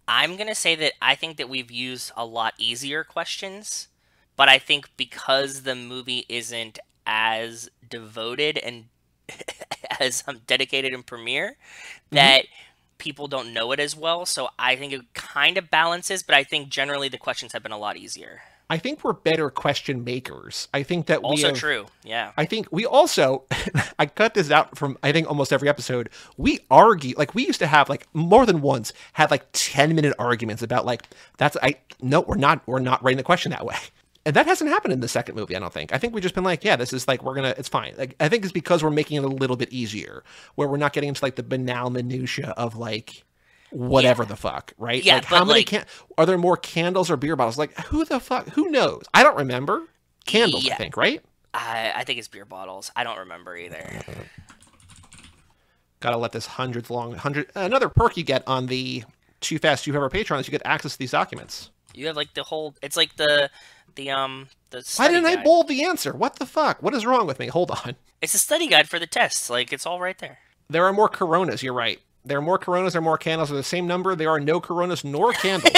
B: I'm going to say that I think that we've used a lot easier questions, but I think because the movie isn't as devoted and as dedicated in premiere, that people don't know it as well. So I think it kind of balances, but I think generally the questions have been a lot easier.
A: I think we're better question makers. I think that
B: also true. Yeah.
A: I think we also, I cut this out from, I think, almost every episode. We argue, like, we used to have, like, more than once, had, like, 10-minute arguments about, like, no, we're not writing the question that way. And that hasn't happened in the second movie, I don't think. I think we've just been like, yeah, this is, like, it's fine. Like, I think it's because we're making it a little bit easier, where we're not getting into, like, the banal minutia of, like, whatever the fuck, right?
B: Yeah,
A: like, how many are there more candles or beer bottles? Like, who the fuck? Who knows? I don't remember. Candles, I think, right?
B: I think it's beer bottles. I don't remember either.
A: Gotta let this another perk you get on the Too Fast Too Forever Patreon is you get access to these documents.
B: You have, like, the whole. It's like the
A: Why didn't I bold the answer? What the fuck? What is wrong with me? Hold on.
B: It's a study guide for the tests. Like, it's all right there.
A: There are more Coronas. You're right. There are more Coronas, there are more candles. They're the same number. There are no Coronas nor candles.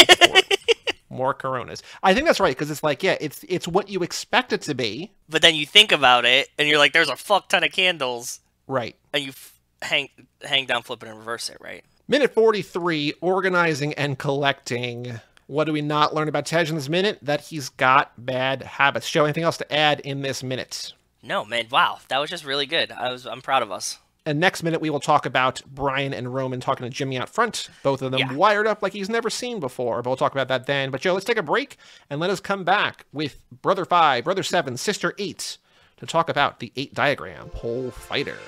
A: More Coronas. I think that's right, because it's like, yeah, it's what you expect it to be.
B: But then you think about it, and you're like, there's a fuck ton of candles.
A: Right.
B: And you hang down, flip it, and reverse it, right?
A: Minute 43, organizing and collecting. What do we not learn about Tej in this minute? That he's got bad habits. Joe, anything else to add in this minute?
B: No, man. Wow. That was just really good. I'm proud of us.
A: And next minute, we will talk about Brian and Roman talking to Jimmy out front. Both of them wired up like he's never seen before. But we'll talk about that then. But, Joe, let's take a break and let us come back with Brother 5, Brother 7, Sister 8 to talk about the 8 diagram pole fighter.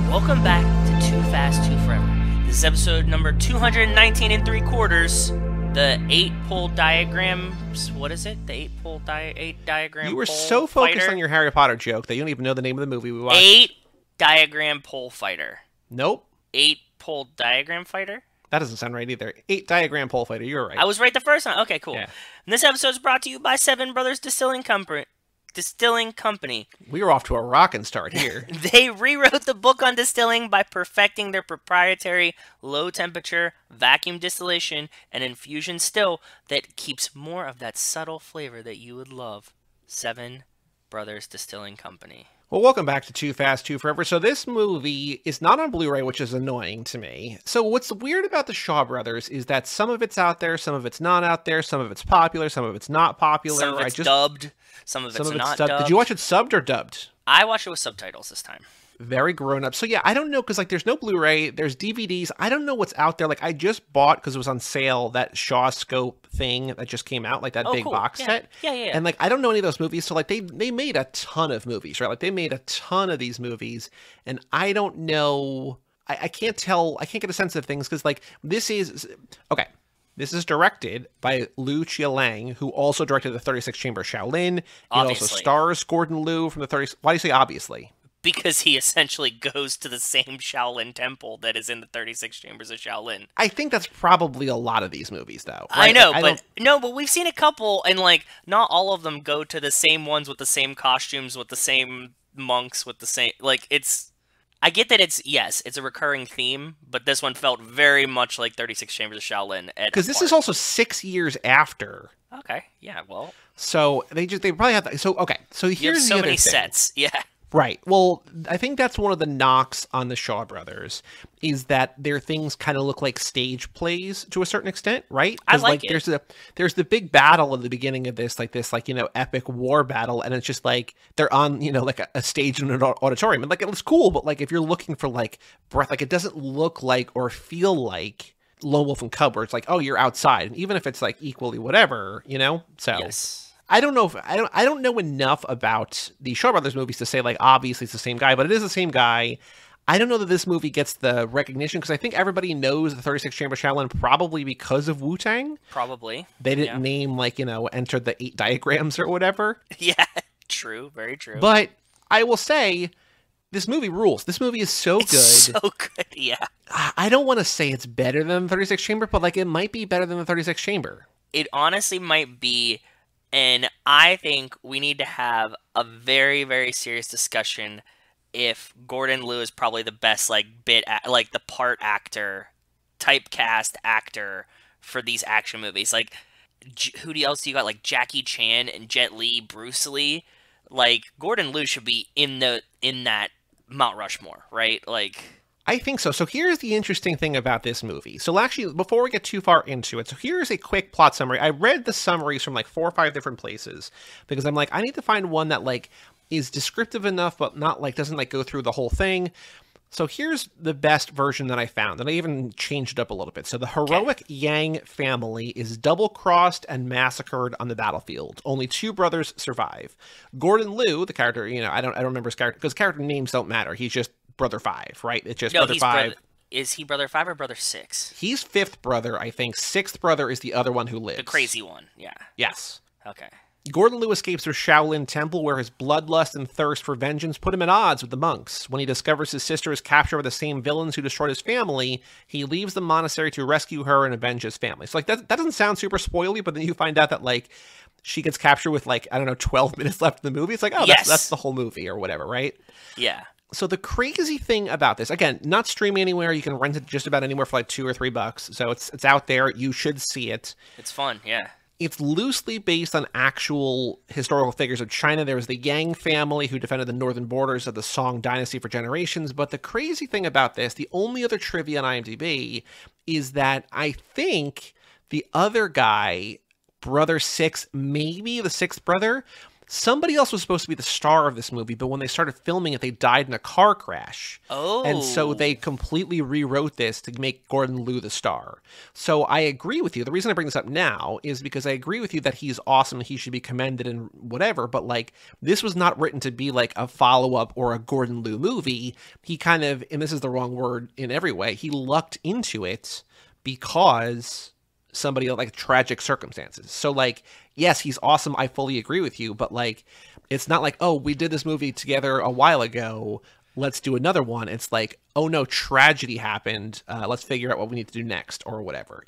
B: Welcome back to Too Fast, Too Forever. This is episode number 219 3/4. The 8-pole diagrams. What is it? The 8 diagram.
A: You were so focused on your Harry Potter joke that you don't even know the name of the movie we watched.
B: 8 diagram pole fighter.
A: Nope.
B: 8-pole diagram fighter.
A: That doesn't sound right either. 8 diagram pole fighter. You're right.
B: I was right the first time. Okay, cool.
A: Yeah.
B: And this episode is brought to you by Seven Brothers Distilling Company.
A: We were off to a rockin' start here.
B: They rewrote the book on distilling by perfecting their proprietary low-temperature vacuum distillation and infusion still that keeps more of that subtle flavor that you would love. Seven Brothers Distilling Company.
A: Well, welcome back to Too Fast, Too Forever. So this movie is not on Blu-ray, which is annoying to me. So what's weird about the Shaw Brothers is that some of it's out there, some of it's not out there, some of it's popular, some of it's not popular.
B: Some of it's dubbed, some of it's not dubbed.
A: Did you watch it subbed or dubbed?
B: I watched it with subtitles this time.
A: Very grown up. So yeah, I don't know, because like there's no Blu-ray, there's DVDs. I don't know what's out there. Like I just bought, because it was on sale, that Shaw Scope thing that just came out, like that big box set.
B: Yeah.
A: And like I don't know any of those movies, so like they made a ton of movies, right? Like they made a ton of these movies, and I don't know. I can't tell. I can't get a sense of things, because like this is okay. This is directed by Liu Chia-lang, who also directed the 36 Chamber of Shaolin. It also stars Gordon Liu from the 30. Why do you say obviously?
B: Because he essentially goes to the same Shaolin temple that is in the 36 Chambers of Shaolin.
A: I think that's probably a lot of these movies, though.
B: Right? I know, like, but we've seen a couple, and like not all of them go to the same ones with the same costumes, with the same monks, with the same it's. I get that it's a recurring theme, but this one felt very much like 36 Chambers of Shaolin.
A: Because this is also 6 years after.
B: Okay, yeah, well.
A: So they probably have that. So okay, so here's
B: you have so
A: the other
B: many
A: thing.
B: sets, yeah.
A: Right. Well, I think that's one of the knocks on the Shaw Brothers is that their things kind of look like stage plays to a certain extent, right?
B: I like it.
A: There's the big battle at the beginning of this, epic war battle, and it's just like they're on, like a stage in an auditorium, and like it looks cool, but like if you're looking for like breath, like it doesn't look like or feel like Lone Wolf and Cub, where it's like, oh, you're outside, and even if it's like equally whatever, So.
B: Yes.
A: I don't know if I don't know enough about the Shaw Brothers movies to say like obviously it's the same guy, but it is the same guy. I don't know that this movie gets the recognition because I think everybody knows the 36 Chamber Shaolin probably because of Wu-Tang.
B: Probably.
A: They didn't name enter the 8 diagrams or whatever.
B: Yeah, true, very true.
A: But I will say this movie rules. This movie is so good.
B: So good, yeah.
A: I don't want to say it's better than the 36 Chamber, but like it might be better than the 36 Chamber.
B: It honestly might be. And I think we need to have a very, very serious discussion if Gordon Liu is probably the best, the part actor, typecast actor for these action movies. Like, who else do you got? Like Jackie Chan and Jet Li, Bruce Lee. Like, Gordon Liu should be in that Mount Rushmore, right? Like,
A: I think so. So here's the interesting thing about this movie. So actually, before we get too far into it, so here's a quick plot summary. I read the summaries from like 4 or 5 different places because I'm like, I need to find one that like is descriptive enough, but not like doesn't like go through the whole thing. So here's the best version that I found, and I even changed it up a little bit. So the heroic Yang family is double-crossed and massacred on the battlefield. Only 2 brothers survive. Gordon Liu, the character, I don't remember his character because character names don't matter. He's just Brother 5, right? It's just Brother 5.
B: Is he Brother 5 or Brother 6?
A: He's 5th brother, I think. 6th brother is the other one who lives.
B: The crazy one, yeah.
A: Yes.
B: Okay.
A: Gordon Liu escapes through Shaolin Temple, where his bloodlust and thirst for vengeance put him at odds with the monks. When he discovers his sister is captured by the same villains who destroyed his family, he leaves the monastery to rescue her and avenge his family. So, like, that doesn't sound super spoily, but then you find out that, like, she gets captured with, like, 12 minutes left in the movie. It's like, oh,
B: yes.
A: that's the whole movie or whatever, right?
B: Yeah.
A: So the crazy thing about this, again, not streaming anywhere. You can rent it just about anywhere for like $2 or $3. So it's out there. You should see it.
B: It's fun, yeah.
A: It's loosely based on actual historical figures of China. There was the Yang family who defended the northern borders of the Song dynasty for generations. But the crazy thing about this, the only other trivia on IMDb, is that I think the other guy, Brother 6, maybe the 6th brother, somebody else was supposed to be the star of this movie, but when they started filming it, they died in a car crash.
B: Oh.
A: And so they completely rewrote this to make Gordon Liu the star. So I agree with you. The reason I bring this up now is because I agree with you that he's awesome. He should be commended and whatever. But like, this was not written to be like a follow-up or a Gordon Liu movie. He kind of, and this is the wrong word in every way, he lucked into it because somebody like tragic circumstances. So like, yes, he's awesome. I fully agree with you, but like, it's not like, oh, we did this movie together a while ago. Let's do another one. It's like, oh no, tragedy happened. Let's figure out what we need to do next or whatever,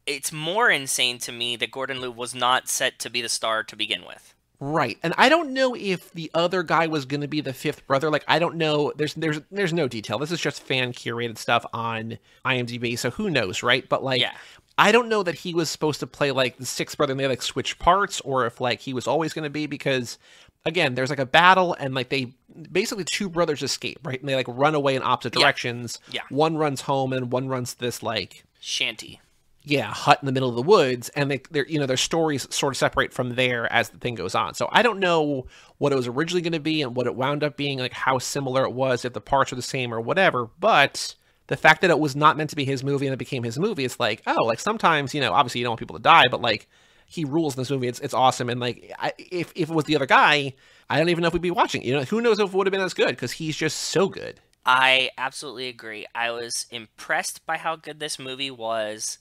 A: It's
B: more insane to me that Gordon Liu was not set to be the star to begin with.
A: Right. And I don't know if the other guy was going to be the 5th brother. Like, I don't know. There's no detail. This is just fan curated stuff on IMDb. So who knows, right? But like,
B: yeah.
A: I don't know that he was supposed to play like the 6th brother and they like switch parts, or if like he was always going to be, because again, there's like a battle and like they basically 2 brothers escape, right? And they like run away in opposite directions.
B: Yeah.
A: One runs home and one runs this like
B: shanty.
A: Yeah, hut in the middle of the woods, and their stories sort of separate from there as the thing goes on. So I don't know what it was originally going to be and what it wound up being, like how similar it was, if the parts are the same or whatever, but the fact that it was not meant to be his movie and it became his movie, it's like, oh, like sometimes, obviously you don't want people to die, but like he rules in this movie. It's awesome. And like, if it was the other guy, I don't even know if we'd be watching. Who knows if it would have been as good, because he's just so good.
B: I absolutely agree. I was impressed by how good this movie was.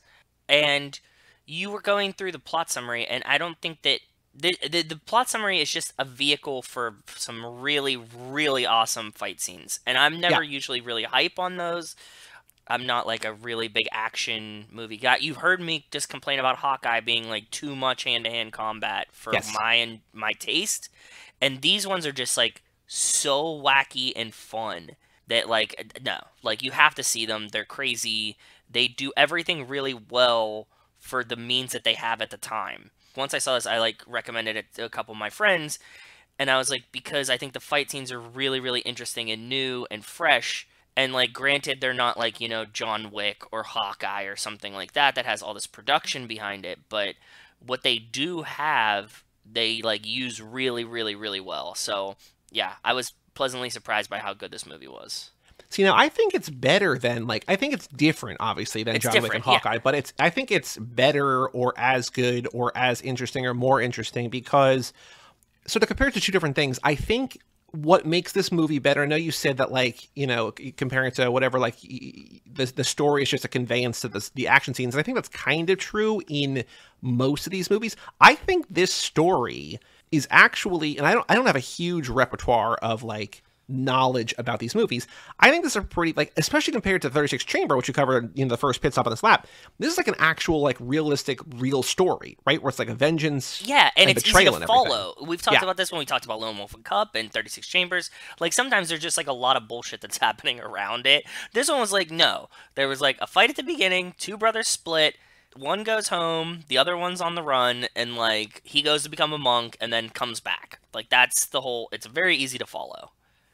B: And you were going through the plot summary, and I don't think that the plot summary is just a vehicle for some really, really awesome fight scenes. And I'm never usually really hype on those. I'm not like a really big action movie guy. You've heard me just complain about Hawkeye being like too much hand-to-hand combat for my taste. And these ones are just like so wacky and fun that like, no, like you have to see them. They're crazy. They do everything really well for the means that they have at the time. Once I saw this, I like recommended it to a couple of my friends, And I was like, because I think the fight scenes are really, really interesting and new and fresh. And, like, granted, they're not, like, you know, John Wick or Hawkeye or something like that has all this production behind it. But what they do have, they, like, use really, really, really well. So, yeah, I was pleasantly surprised by how good this movie was.
A: See, now, I think it's better than, like, I think it's different, obviously, than John Wick and Hawkeye. But I think it's better or as good or as interesting or more interesting because, so to compare it to two different things, I think what makes this movie better, I know you said that, like, you know, comparing it to whatever, like, the story is just a conveyance to the action scenes. And I think that's kind of true in most of these movies. I think this story is actually, and I don't have a huge repertoire of, like, knowledge about these movies. I think this is a pretty, like, especially compared to 36 Chamber, which you covered in the first pit stop on this lap. This is like an actual, like, realistic, real story, right? Where it's like a vengeance,
B: and it's easy to follow. We've talked about this when we talked about Lone Wolf and Cub and 36 Chambers. Like, sometimes there's just like a lot of bullshit that's happening around it. This one was like, no, there was like a fight at the beginning, two brothers split. One goes home, the other one's on the run, and, like, he goes to become a monk and then comes back. Like, that's the whole, it's very easy to follow.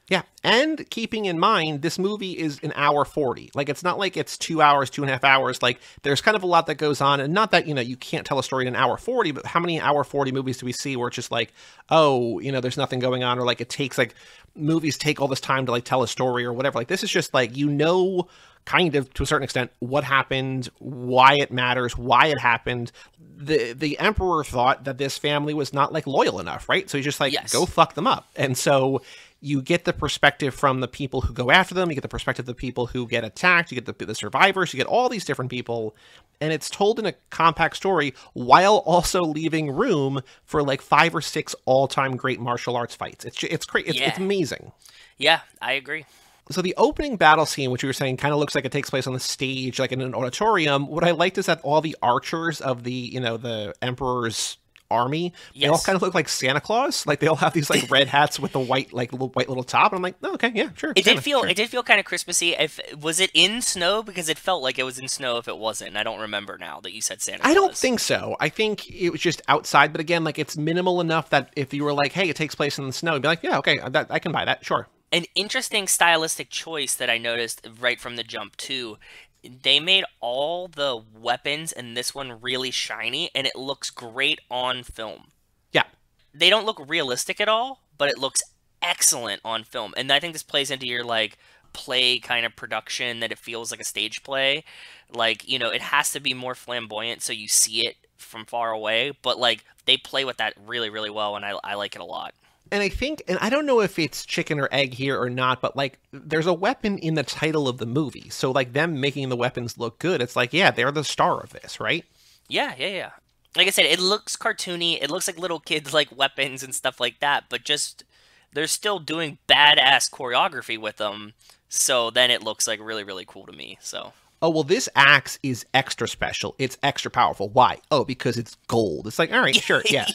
A: Yeah, and keeping in mind, this movie is an hour 40. Like, it's not like it's 2 hours, 2.5 hours. Like, there's kind of a lot that goes on, and not that, you know, you can't tell a story in an hour 40, but how many hour 40 movies do we see where it's just like, oh, you know, there's nothing going on, or, like, it takes, like, movies take all this time to, like, tell a story or whatever. Like, this is just, like, you know, kind of, to a certain extent, what happened, why it matters, why it happened. The Emperor thought that this family was not, like, loyal enough, right? So he's just like, go fuck them up. And so you get the perspective from the people who go after them. You get the perspective of the people who get attacked. You get the survivors. You get all these different people. And it's told in a compact story while also leaving room for, like, 5 or 6 all-time great martial arts fights. It's great. It's amazing.
B: Yeah, I agree.
A: So the opening battle scene, which you were saying, kind of looks like it takes place on the stage, like in an auditorium. What I liked is that all the archers of the, you know, the Emperor's army, they all kind of look like Santa Claus. Like, they all have these, like, red hats with the white, like, white little top. And I'm like, oh, okay, yeah, sure.
B: It did feel kind of Christmassy. Was it in snow? Because it felt like it was in snow if it wasn't. And I don't remember now that you said Santa Claus.
A: I don't think so. I think it was just outside. But again, like, it's minimal enough that if you were like, hey, it takes place in the snow, you'd be like, yeah, okay, I can buy that, sure.
B: An interesting stylistic choice that I noticed right from the jump, too. They made all the weapons in this one really shiny, and it looks great on film.
A: Yeah.
B: They don't look realistic at all, but it looks excellent on film. And I think this plays into your, like, play kind of production, that it feels like a stage play. Like, you know, it has to be more flamboyant so you see it from far away. But, like, they play with that really, really well, and I like it a lot.
A: And I think, and I don't know if it's chicken or egg here or not, but, like, there's a weapon in the title of the movie. So, like, them making the weapons look good, it's like, yeah, they're the star of this, right?
B: Yeah. Like I said, it looks cartoony. It looks like little kids like weapons and stuff like that, but just, they're still doing badass choreography with them. So then it looks, like, really, really cool to me, so.
A: Oh, well, this axe is extra special. It's extra powerful. Why? Oh, because it's gold. It's like, all right, sure, yeah.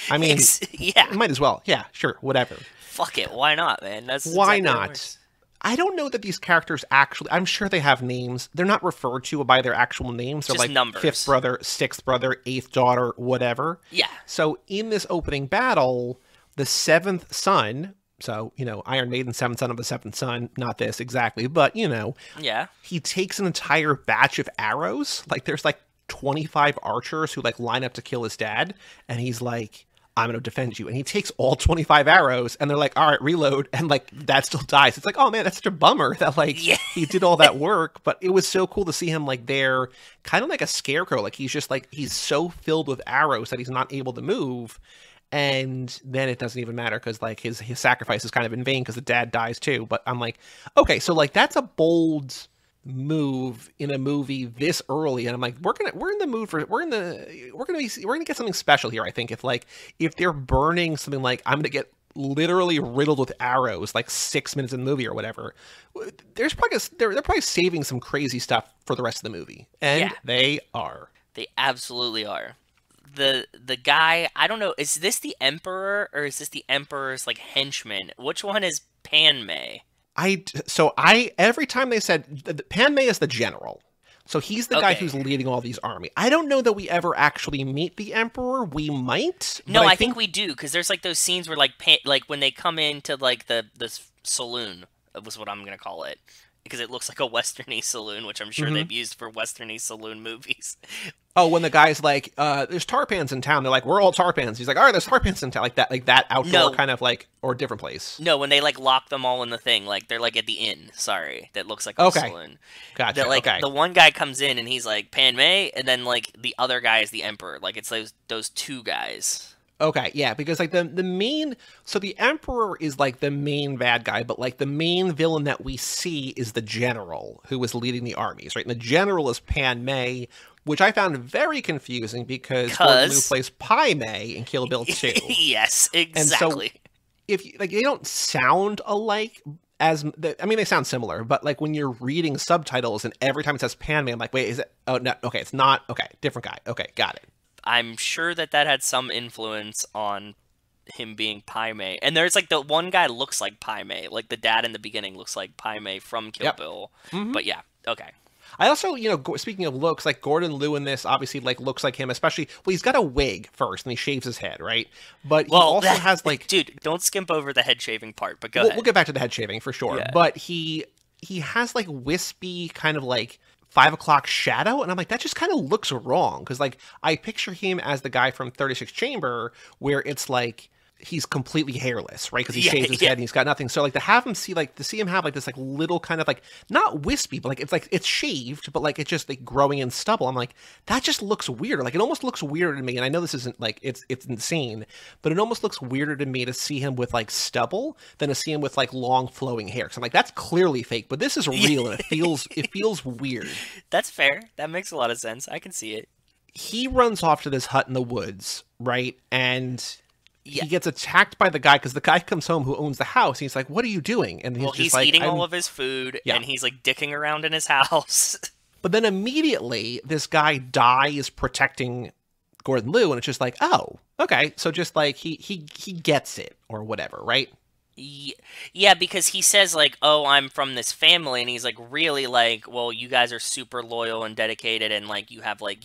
A: I mean, might as well. Yeah, sure, whatever.
B: Fuck it. Why not, man?
A: Why not? I don't know that these characters actually, I'm sure they have names. They're not referred to by their actual names. They're
B: just
A: like
B: numbers.
A: 5th brother, 6th brother, 8th daughter, whatever.
B: Yeah.
A: So in this opening battle, the 7th son, so, you know, Iron Maiden, 7th son of the 7th son, not this exactly, but, you know.
B: Yeah.
A: He takes an entire batch of arrows. Like, there's, like, 25 archers who, like, line up to kill his dad. And he's like, I'm going to defend you. And he takes all 25 arrows, and they're like, all right, reload. And, like, dad still dies. It's like, oh, man, that's such a bummer that, like, he did all that work. But it was so cool to see him, like, there, kind of like a scarecrow. Like, he's just, like, he's so filled with arrows that he's not able to move. And then it doesn't even matter because, like, his sacrifice is kind of in vain because the dad dies too. But I'm like, okay, so, like, that's a bold move in a movie this early, and I'm like, we're gonna get something special here. I think if they're burning something like, I'm gonna get literally riddled with arrows like 6 minutes in the movie or whatever, they're probably saving some crazy stuff for the rest of the movie, and they
B: absolutely are. The guy, I don't know, is this the Emperor or is this the Emperor's, like, henchman? Which one is Pan Mei?
A: Every time they said Pan Mei is the general. So he's the guy who's leading all these army. I don't know that we ever actually meet the Emperor. We might.
B: No, I think we do, because there's like those scenes where like when they come into like the saloon, was what I'm gonna call it, because it looks like a Western-y saloon, which I'm sure they've used for Western-y saloon movies.
A: Oh, when the guy's like, there's Tarpans in town. They're like, we're all Tarpans. He's like, all right, there's Tarpans in town. Like that outdoor kind of like, or a different place.
B: No, when they like lock them all in the thing, like they're like at the inn. Sorry, that looks like a saloon.
A: Gotcha.
B: That, like the one guy comes in and he's like Pan Mei, and then like the other guy is the Emperor. Like it's those two guys.
A: Okay, yeah, because like the main, so the Emperor is like the main bad guy, but like the main villain that we see is the general who is leading the armies, right? And the general is Pan Mei, which I found very confusing because Gordon Liu plays Pai Mei in Kill Bill 2.
B: Yes, exactly.
A: And so if like they don't sound alike they sound similar, but like when you're reading subtitles and every time it says Pan Mei, I'm like, wait, is it? Oh no, okay, it's not. Okay, different guy. Okay, got it.
B: I'm sure that had some influence on him being Pai Mei. And there's like the one guy looks like Pai Mei. Like the dad in the beginning looks like Pai Mei from Kill Bill. But yeah, okay.
A: I also, speaking of looks, like Gordon Liu in this obviously like looks like him, especially, well, he's got a wig first and he shaves his head, right? But he also has like...
B: Dude, don't skimp over the head shaving part, but go ahead.
A: We'll get back to the head shaving for sure. Yeah. But he has like wispy kind of like 5 o'clock shadow, and I'm like, that just kind of looks wrong, because like I picture him as the guy from 36 Chamber, where it's like he's completely hairless, right? Because he shaves his head and he's got nothing. So like to see him have like this like little kind of like not wispy, but like it's shaved, but like it's just like growing in stubble. I'm like, that just looks weird. Like it almost looks weirder to me. And I know this isn't like it's insane, but it almost looks weirder to me to see him with like stubble than to see him with like long flowing hair. So I'm like, that's clearly fake, but this is real and it feels weird.
B: That's fair. That makes a lot of sense. I can see it.
A: He runs off to this hut in the woods, right? And he gets attacked by the guy because the guy comes home who owns the house. And he's like, what are you doing? And he's like,
B: eating all of his food and he's like dicking around in his house.
A: But then immediately this guy dies protecting Gordon Liu. And it's just like, oh, okay. So just like he gets it or whatever, right?
B: Yeah, because he says like, oh, I'm from this family. And he's like, really like, well, you guys are super loyal and dedicated. And like, you have like,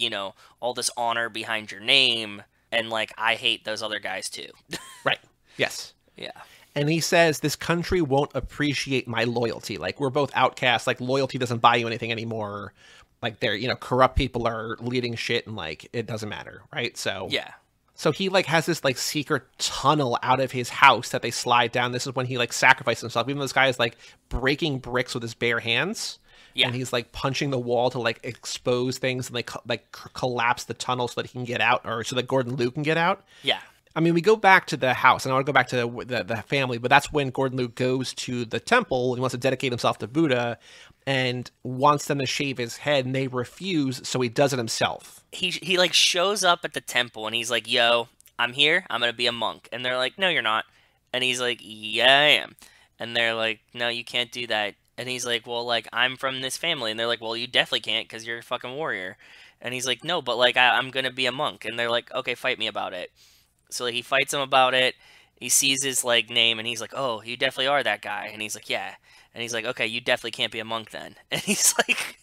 B: all this honor behind your name. And, like, I hate those other guys, too.
A: Right. Yes.
B: Yeah.
A: And he says, this country won't appreciate my loyalty. Like, we're both outcasts. Like, loyalty doesn't buy you anything anymore. Like, they're, corrupt people are leading shit and, like, it doesn't matter. Right? So.
B: Yeah.
A: So he, like, has this, like, secret tunnel out of his house that they slide down. This is when he, like, sacrifices himself. Even though this guy is, like, breaking bricks with his bare hands. Yeah. And he's like punching the wall to like expose things and like collapse the tunnel so that he can get out, or so that Gordon Liu can get out.
B: Yeah.
A: I mean, we go back to the house, and I want to go back to the family, but that's when Gordon Liu goes to the temple. He wants to dedicate himself to Buddha and wants them to shave his head, and they refuse, so he does it himself.
B: He like shows up at the temple, and he's like, yo, I'm here. I'm going to be a monk. And they're like, no, you're not. And he's like, yeah, I am. And they're like, no, you can't do that. And he's like, well, like, I'm from this family. And they're like, well, you definitely can't because you're a fucking warrior. And he's like, no, but, like, I'm going to be a monk. And they're like, okay, fight me about it. So like, he fights him about it. He sees his, like, name, and he's like, oh, you definitely are that guy. And he's like, yeah. And he's like, okay, you definitely can't be a monk then. And he's like...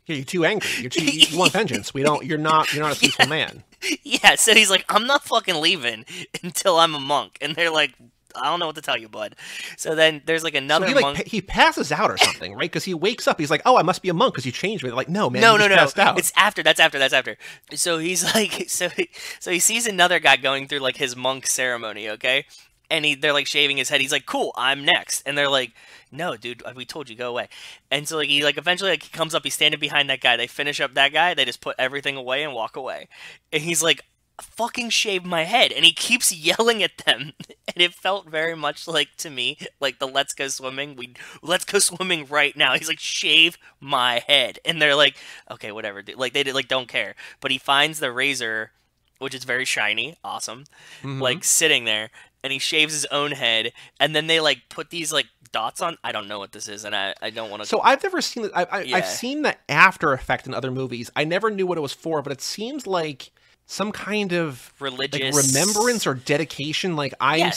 A: Yeah, you're too angry. You want vengeance. You're not a peaceful man.
B: Yeah, so he's like, I'm not fucking leaving until I'm a monk. And they're like... I don't know what to tell you, bud. So then there's like another monk.
A: He passes out or something, right? Because he wakes up. He's like, "Oh, I must be a monk because you changed me." They're like, "No, man,
B: no.
A: Passed out."
B: It's after. That's after. So he's like, so he sees another guy going through like his monk ceremony, okay? And they're like shaving his head. He's like, "Cool, I'm next." And they're like, "No, dude, we told you, go away." And so like he like eventually like he comes up. He's standing behind that guy. They finish up that guy. They just put everything away and walk away. And he's like, fucking shave my head, and he keeps yelling at them, and it felt very much like, to me, like the let's go swimming right now. He's like, shave my head, and they're like, okay, whatever, like they like don't care. But he finds the razor, which is very shiny, awesome, like sitting there, and he shaves his own head, and then they like put these like dots on. I don't know what this is, and I don't want to.
A: So I've never seen it. I've seen the after effect in other movies. I never knew what it was for, but it seems like some kind of
B: religious
A: like, remembrance or dedication. Like, I'm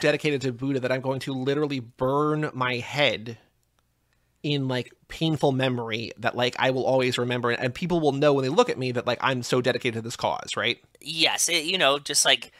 A: dedicated to Buddha that I'm going to literally burn my head in like painful memory that like I will always remember, and people will know when they look at me that like I'm so dedicated to this cause, right?
B: Yes, just like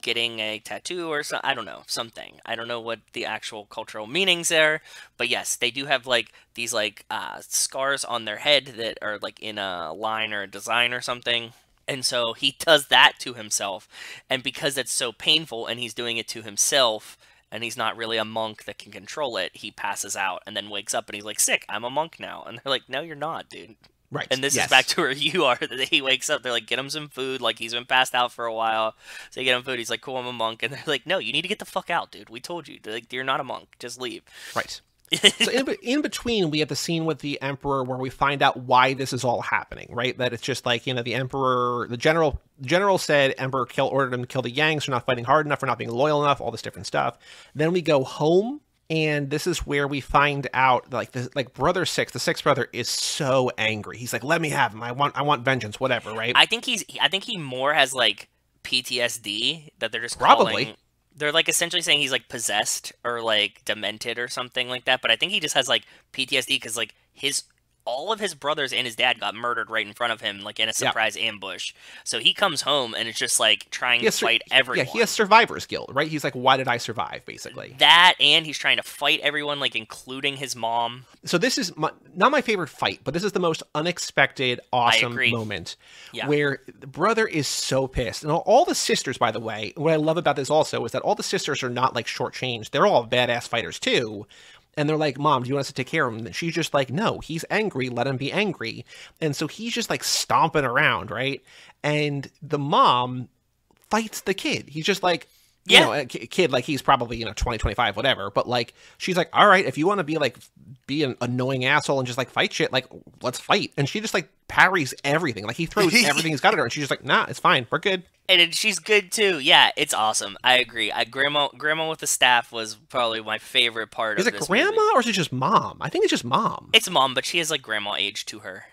B: getting a tattoo or I don't know, something. I don't know what the actual cultural meanings are, but yes, they do have like these like scars on their head that are like in a line or a design or something. And so he does that to himself, and because it's so painful and he's doing it to himself, and he's not really a monk that can control it, he passes out and then wakes up and he's like, sick, I'm a monk now. And they're like, no, you're not, dude.
A: Right.
B: And this is back to where you are, that he wakes up, they're like, get him some food, like he's been passed out for a while. So they get him food, he's like, cool, I'm a monk. And they're like, no, you need to get the fuck out, dude. We told you. They're like, you're not a monk, just leave.
A: Right. So in between, we have the scene with the Emperor where we find out why this is all happening, right? That it's just like, the Emperor, the general said Emperor ordered him to kill the Yangs for not fighting hard enough, for not being loyal enough, all this different stuff. Then we go home, and this is where we find out like Brother Six, the sixth brother, is so angry. He's like, let me have him. I want vengeance, whatever, right?
B: I think he more has like PTSD that they're just
A: probably.
B: They're like essentially saying he's like possessed or like demented or something like that, but I think he just has like PTSD because like all of his brothers and his dad got murdered right in front of him, like in a surprise ambush. So he comes home and it's just like trying to fight everyone.
A: Yeah, he has survivor's guilt, right? He's like, why did I survive, basically?
B: That, and he's trying to fight everyone, like including his mom.
A: So this is not my favorite fight, but this is the most unexpected, awesome moment where the brother is so pissed. And all the sisters, by the way, what I love about this also is that all the sisters are not like shortchanged. They're all badass fighters too. And they're like, Mom, do you want us to take care of him? And she's just like, no, he's angry. Let him be angry. And so he's just like stomping around, right? And the mom fights the kid. He's just like, a kid, like he's probably, 20, 25, whatever. But like, she's like, all right, if you want to be an annoying asshole and just like fight shit, like let's fight. And she just like parries everything. Like he throws everything he's got at her. And she's just like, nah, it's fine. We're good.
B: And she's good too. Yeah, it's awesome. I agree. Grandma with the staff was probably my favorite part of this movie. Is it
A: grandma or is it just mom? I think it's just mom.
B: It's mom, but she has like grandma age to her.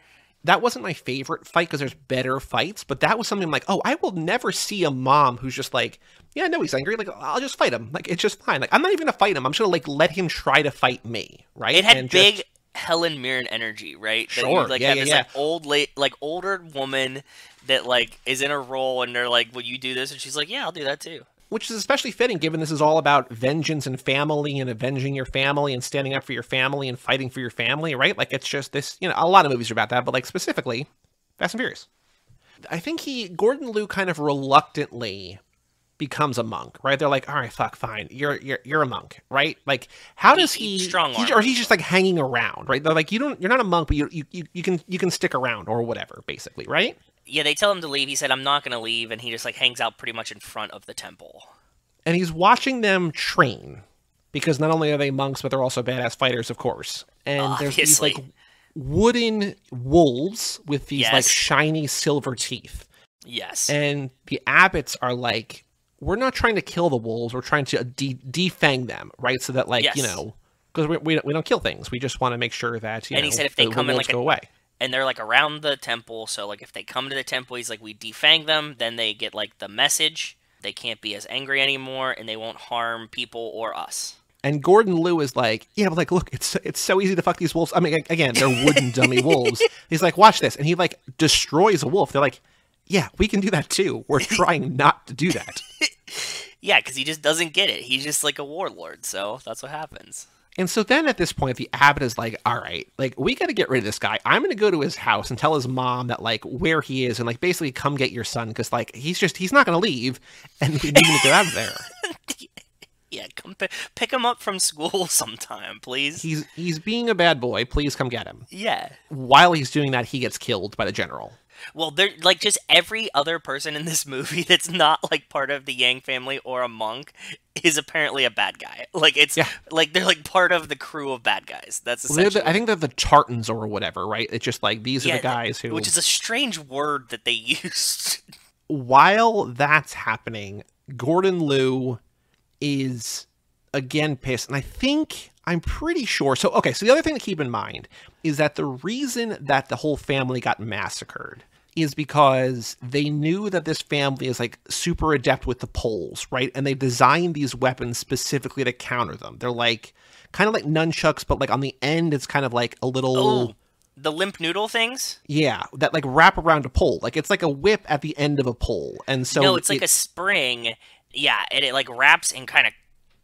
A: That wasn't my favorite fight because there's better fights, but that was something I'm like, oh, I will never see a mom who's just like, yeah, no, he's angry. Like, I'll just fight him. Like, it's just fine. Like, I'm not even going to fight him. I'm just going to like let him try to fight me, right?
B: It had big Helen Mirren energy, right?
A: Sure.
B: That you, have this like older woman that like is in a role and they're like, will you do this? And she's like, yeah, I'll do that too.
A: Which is especially fitting given this is all about vengeance and family and avenging your family and standing up for your family and fighting for your family, right? Like it's just this, a lot of movies are about that, but like specifically Fast and Furious. I think Gordon Liu kind of reluctantly becomes a monk, right? They're like, all right, fuck, fine. You're a monk, right? Like how does he's just like hanging around, right? They're like, you're not a monk, but you can stick around or whatever, basically, right?
B: Yeah, they tell him to leave. He said, I'm not going to leave. And he just, like, hangs out pretty much in front of the temple.
A: And he's watching them train. Because not only are they monks, but they're also badass fighters, of course. And there's these, like, wooden wolves with these, like, shiny silver teeth.
B: Yes.
A: And the abbots are like, we're not trying to kill the wolves. We're trying to defang them, right? So that, like, because we don't kill things. We just want to make sure that,
B: he said if they come in, like,
A: go away.
B: And they're, like, around the temple, so, like, if they come to the temple, he's like, we defang them, then they get, like, the message. They can't be as angry anymore, and they won't harm people or us.
A: And Gordon Liu is like, yeah, but, like, look, it's so easy to fuck these wolves. I mean, again, they're wooden dummy wolves. He's like, watch this. And he, like, destroys a wolf. They're like, yeah, we can do that, too. We're trying not to do that.
B: Yeah, because he just doesn't get it. He's just, like, a warlord, so that's what happens.
A: And so then at this point, the abbot is like, all right, like, we got to get rid of this guy. I'm going to go to his house and tell his mom that, like, where he is and, like, basically come get your son because, like, he's not going to leave and we need him to get out of there.
B: Yeah, come pick him up from school sometime, please.
A: He's being a bad boy. Please come get him.
B: Yeah.
A: While he's doing that, he gets killed by the general.
B: Well, they're like just every other person in this movie that's not like part of the Yang family or a monk is apparently a bad guy. Like it's like they're like part of the crew of bad guys. That's essentially.
A: I think they're the Tartans or whatever, right? It's just like these are the guys who,
B: which is a strange word that they used.
A: While that's happening, Gordon Liu is again pissed, and I'm pretty sure. So the other thing to keep in mind is that the reason that the whole family got massacred is because they knew that this family is like super adept with the poles, right? And they designed these weapons specifically to counter them. They're like, kind of like nunchucks, but like on the end, it's kind of like a little.
B: Oh, the limp noodle things?
A: Yeah, that like wrap around a pole. Like it's like a whip at the end of a pole. And so
B: no, it's like a spring. Yeah, and it like wraps and kind of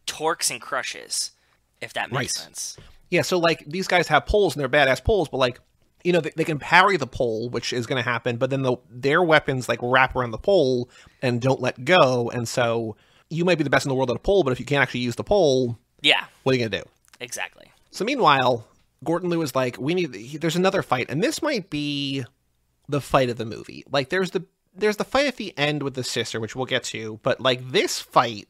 B: torques and crushes, if that makes sense.
A: Yeah, so like these guys have poles and they're badass poles, but like, you know, they can parry the pole, which is going to happen, but then their weapons like wrap around the pole and don't let go. And so you might be the best in the world at a pole, but if you can't actually use the pole,
B: yeah,
A: what are you going to do?
B: Exactly.
A: So meanwhile, Gordon Liu is like, there's another fight, and this might be the fight of the movie. Like there's the fight at the end with the sister, which we'll get to, but like this fight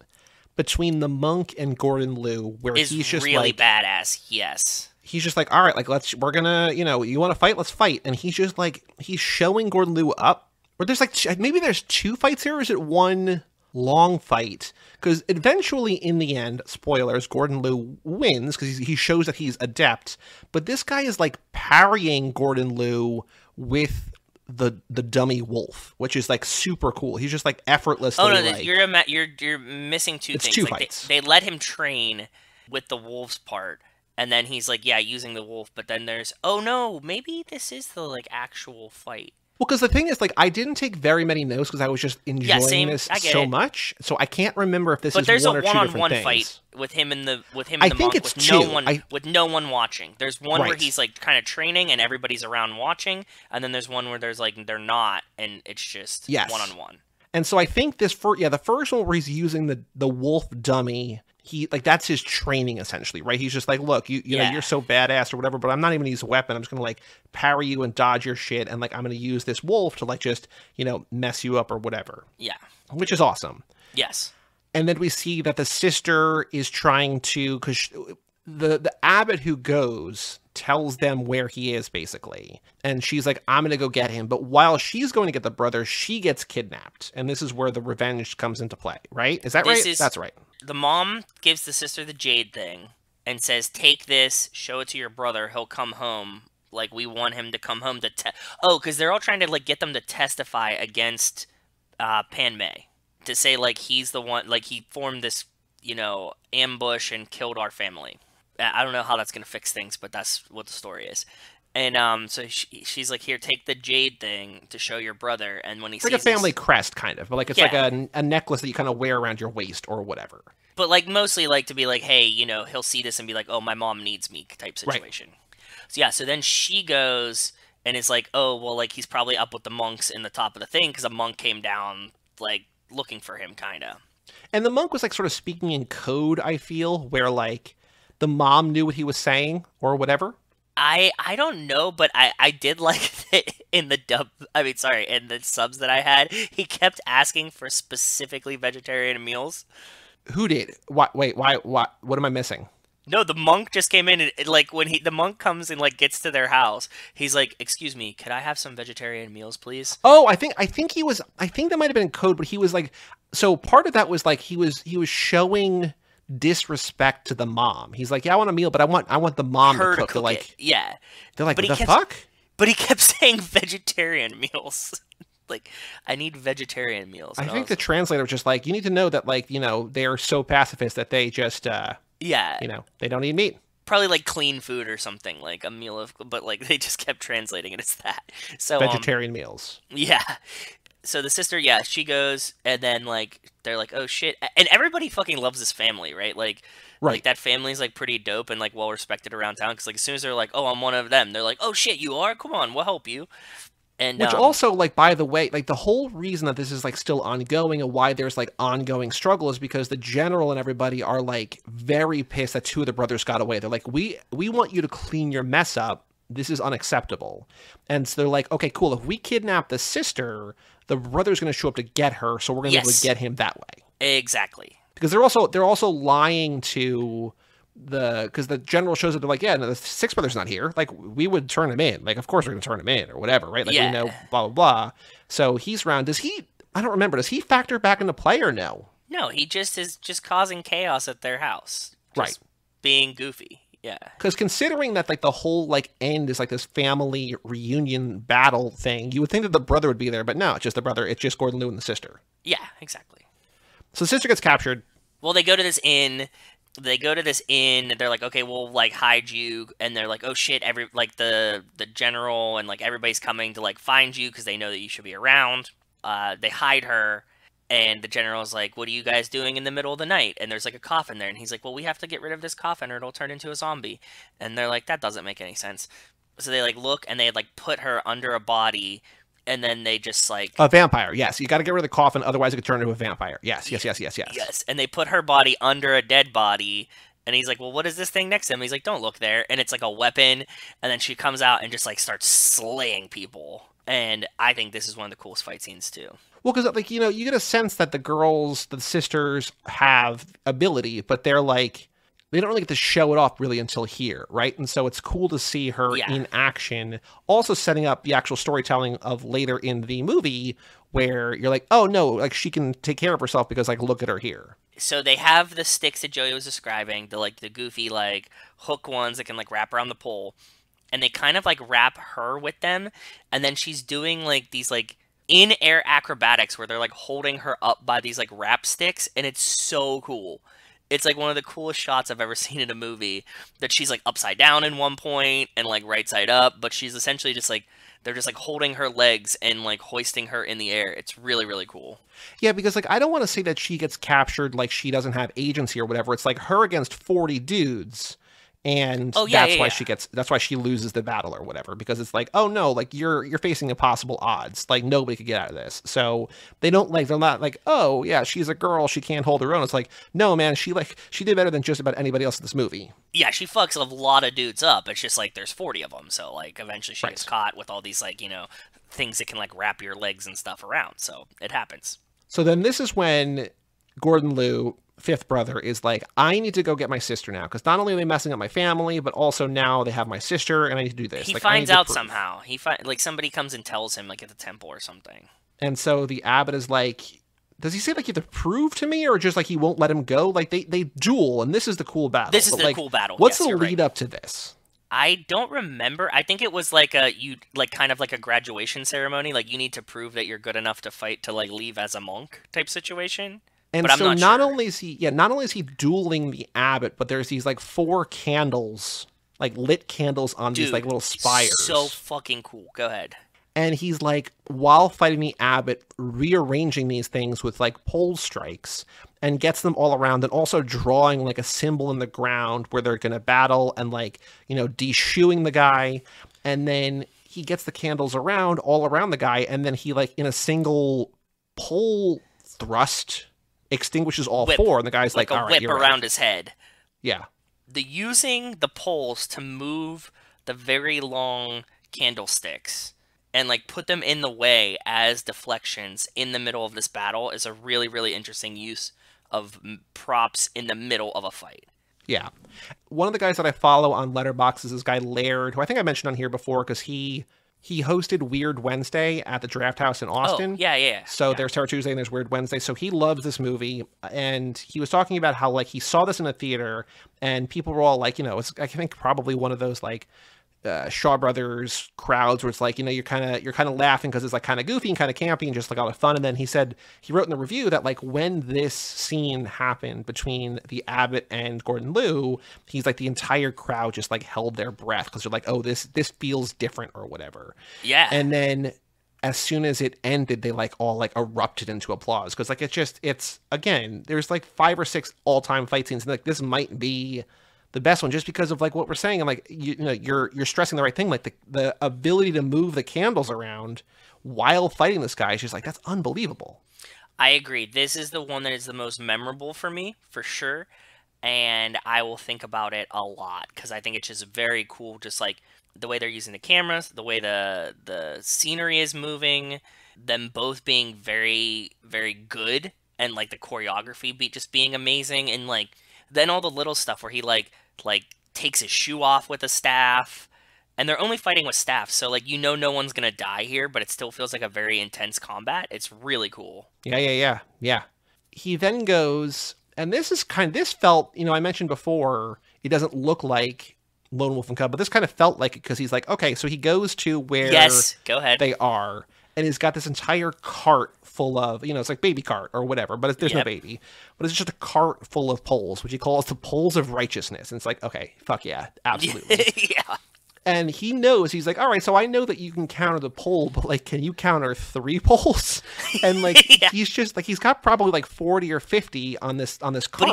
A: between the monk and Gordon Liu, where he's just
B: really
A: like
B: badass. Yes.
A: He's just like, all right, like we're gonna, you know, you want to fight, let's fight. And he's just like, he's showing Gordon Liu up. Or there's like, maybe there's 2 fights here, or is it one long fight? Because eventually, in the end, spoilers, Gordon Liu wins because he shows that he's adept. But this guy is like parrying Gordon Liu with the dummy wolf, which is like super cool. He's just like effortlessly.
B: Oh no,
A: like,
B: you're missing 2 things.
A: 2
B: like,
A: fights.
B: They let him train with the wolf's part, and then he's like, yeah, using the wolf. But then there's, oh no, maybe this is the like actual fight.
A: Well, because the thing is, like, I didn't take very many notes because I was just enjoying this so much. So I can't remember if this is one or 2 different things.
B: But there's a one-on-one fight with him and the monk,
A: it's 2.
B: With no one watching. There's one where he's like kind of training and everybody's around watching, and then there's one where there's like they're not, and it's just one-on-one.
A: And so I think the first one where he's using the wolf dummy. He like that's his training essentially, right? He's just like, look, you know, you're so badass or whatever, but I'm not even gonna use a weapon. I'm just gonna like parry you and dodge your shit, and like I'm gonna use this wolf to like just, you know, mess you up or whatever.
B: Yeah,
A: which is awesome.
B: Yes.
A: And then we see that the sister is trying to, because the abbot who goes tells them where he is basically, and she's like, I'm gonna go get him. But while she's going to get the brother, she gets kidnapped, and this is where the revenge comes into play, right? Is that right? That's right.
B: The mom gives the sister the jade thing and says, take this, show it to your brother, he'll come home. Like, we want him to come home to because they're all trying to, like, get them to testify against Pan Mei. To say, like, he's the one, like, he formed this, you know, ambush and killed our family. I don't know how that's going to fix things, but that's what the story is. And so she's like, here, take the jade thing to show your brother. And when he sees
A: like a family crest, kind of, but like it's like a necklace that you kind of wear around your waist or whatever.
B: But like mostly like to be like, hey, you know, he'll see this and be like, oh, my mom needs me type situation. Right. So yeah, so then she goes and is like, oh, well, like he's probably up with the monks in the top of the thing because a monk came down like looking for him, kind of.
A: And the monk was like sort of speaking in code, I feel, where like the mom knew what he was saying or whatever.
B: I don't know, but I did like that in the in the subs that I had, he kept asking for specifically vegetarian meals.
A: Who did? What? Wait, why? What am I missing?
B: No, the monk just came in and like when the monk comes and like gets to their house, he's like, "Excuse me, could I have some vegetarian meals, please?"
A: Oh, I think he was. I think that might have been in code, but he was like, so part of that was like he was showing disrespect to the mom. He's like, yeah, I want a meal, but I want the mom to cook. They're like,
B: yeah.
A: They're like, the fuck?
B: But he kept saying vegetarian meals. Like, I need vegetarian meals.
A: I think the translator was just like, you need to know that, like, you know, they are so pacifist that they just, you know, they don't eat meat.
B: Probably like clean food or something, like a meal of, but like they just kept translating it as that. So
A: vegetarian meals.
B: Yeah. So the sister, yeah, she goes, and then, like, they're like, oh, shit. And everybody fucking loves this family, right? Like, that family's, like, pretty dope and, like, well-respected around town. Because, like, as soon as they're like, oh, I'm one of them, they're like, oh, shit, you are? Come on, we'll help you. And
A: which also, like, by the way, like, the whole reason that this is, like, still ongoing and why there's, like, ongoing struggle is because the general and everybody are, like, very pissed that 2 of the brothers got away. They're like, we want you to clean your mess up. This is unacceptable. And so they're like, okay, cool. If we kidnap the sister, the brother's going to show up to get her, so we're going to be able to get him that way.
B: Exactly.
A: Because they're also lying to because the general shows up, they're like, yeah, no, the 6th brother's not here. Like, we would turn him in. Like, of course we're going to turn him in or whatever, right? Like, we know, blah, blah, blah. So he's around. I don't remember. Does he factor back into play or no?
B: No, he just is just causing chaos at their house.
A: Right.
B: Being goofy. Yeah.
A: Because considering that, like, the whole, like, end is, like, this family reunion battle thing, you would think that the brother would be there, but no, it's just the brother. It's just Gordon Liu and the sister.
B: Yeah, exactly.
A: So the sister gets captured.
B: Well, they go to this inn, they go to this inn. They're like, okay, we'll like hide you, and they're like, oh shit, the general and like everybody's coming to like find you because they know that you should be around. They hide her, and the general's like, what are you guys doing in the middle of the night? And there's like a coffin there, and he's like, well, we have to get rid of this coffin or it'll turn into a zombie. And they're like, that doesn't make any sense. So they like look, and they like put her under a body. And then they just like...
A: A vampire, yes. You got to get rid of the coffin, otherwise it could turn into a vampire. Yes.
B: Yes, and they put her body under a dead body, and he's like, well, what is this thing next to him? He's like, don't look there. And it's like a weapon, and then she comes out and just like starts slaying people. And I think this is one of the coolest fight scenes, too.
A: Well, because, like, you know, you get a sense that the sisters have ability, but they're like... They don't really get to show it off really until here, right? And so it's cool to see her in action, also setting up the actual storytelling of later in the movie where you're like, oh no, like she can take care of herself because like, look at her here.
B: So they have the sticks that Joey was describing, the goofy like hook ones that can like wrap around the pole, and they kind of like wrap her with them, and then she's doing like these like in-air acrobatics where they're like holding her up by these like wrap sticks, and it's so cool. It's like one of the coolest shots I've ever seen in a movie, that she's like upside down in one point and like right side up, but she's essentially just like, they're just like holding her legs and like hoisting her in the air. It's really, really cool.
A: Yeah, because like, I don't want to say that she gets captured like she doesn't have agency or whatever. It's like her against 40 dudes. And that's why she loses the battle or whatever, because it's like, oh no, like you're facing impossible odds. Like nobody could get out of this. So they're not like, oh yeah, she's a girl, she can't hold her own. It's like, no man, she did better than just about anybody else in this movie.
B: Yeah, she fucks a lot of dudes up. It's just like there's 40 of them. So like eventually she gets caught with all these like, you know, things that can like wrap your legs and stuff around. So it happens.
A: So then this is when Gordon Liu, fifth brother, is like, I need to go get my sister now, because not only are they messing up my family, but also now they have my sister, and I need to do this.
B: He finds out somehow. Like somebody comes and tells him, like at the temple or something.
A: And so the abbot is like, does he say like you have to prove to me, or just like he won't let him go? Like they duel, and this is the cool battle.
B: This is the cool battle.
A: What's the lead up to this?
B: I don't remember. I think it was like kind of like a graduation ceremony. Like you need to prove that you're good enough to fight to like leave as a monk type situation.
A: And
B: but
A: so not only is he dueling the abbot, but there's these like 4 candles, like lit candles on these like little spires.
B: So fucking cool. Go ahead.
A: And he's like, while fighting the abbot, rearranging these things with like pole strikes, and gets them all around, and also drawing like a symbol in the ground where they're going to battle, and like, you know, de-shoeing the guy. And then he gets the candles around all around the guy, and then he like in a single pole thrust extinguishes all 4, and the guy's like, all right,
B: whip around his head.
A: Yeah.
B: Using the poles to move the very long candlesticks and like put them in the way as deflections in the middle of this battle is a really, really interesting use of props in the middle of a fight.
A: Yeah. One of the guys that I follow on Letterboxd is this guy Laird, who I think I mentioned on here before, because he hosted Weird Wednesday at the Draft House in Austin.
B: Oh, yeah.
A: So there's Terrible Tuesday and there's Weird Wednesday. So he loves this movie. And he was talking about how, like, he saw this in a theater and people were all like, you know, it's, I think, probably one of those, like, Shaw Brothers crowds where it's like, you know, you're kind of laughing because it's like kind of goofy and kind of campy and just like a lot of fun. And then he said, he wrote in the review that like when this scene happened between the abbot and Gordon Liu, he's like the entire crowd just like held their breath because they're like, oh, this feels different or whatever.
B: Yeah.
A: And then as soon as it ended, they like all like erupted into applause because like it's again, there's like 5 or 6 all-time fight scenes and like this might be the best one, just because of like what we're saying, and like you know you're stressing the right thing, like the ability to move the candles around while fighting this guy is just like, that's unbelievable.
B: I agree. This is the one that is the most memorable for me, for sure, and I will think about it a lot because I think it's just very cool, just like the way they're using the cameras, the way the scenery is moving, them both being very, very good, and like the choreography just being amazing, and like then all the little stuff where he like takes his shoe off with a staff, and they're only fighting with staff, so like, you know, no one's gonna die here, but it still feels like a very intense combat. It's really cool.
A: Yeah. He then goes, and this felt, you know, I mentioned before, it doesn't look like Lone Wolf and Cub, but this kind of felt like it because he's like, okay, so he goes to where
B: go ahead.
A: They are, and he's got this entire cart full of, it's like baby cart or whatever, but there's no baby. But it's just a cart full of poles, which he calls the poles of righteousness. And it's like, okay, fuck yeah, absolutely.
B: Yeah.
A: And he knows, he's like, all right, so I know that you can counter the pole, but like, can you counter 3 poles? And like, he's just like, he's got probably like 40 or 50 on this cart.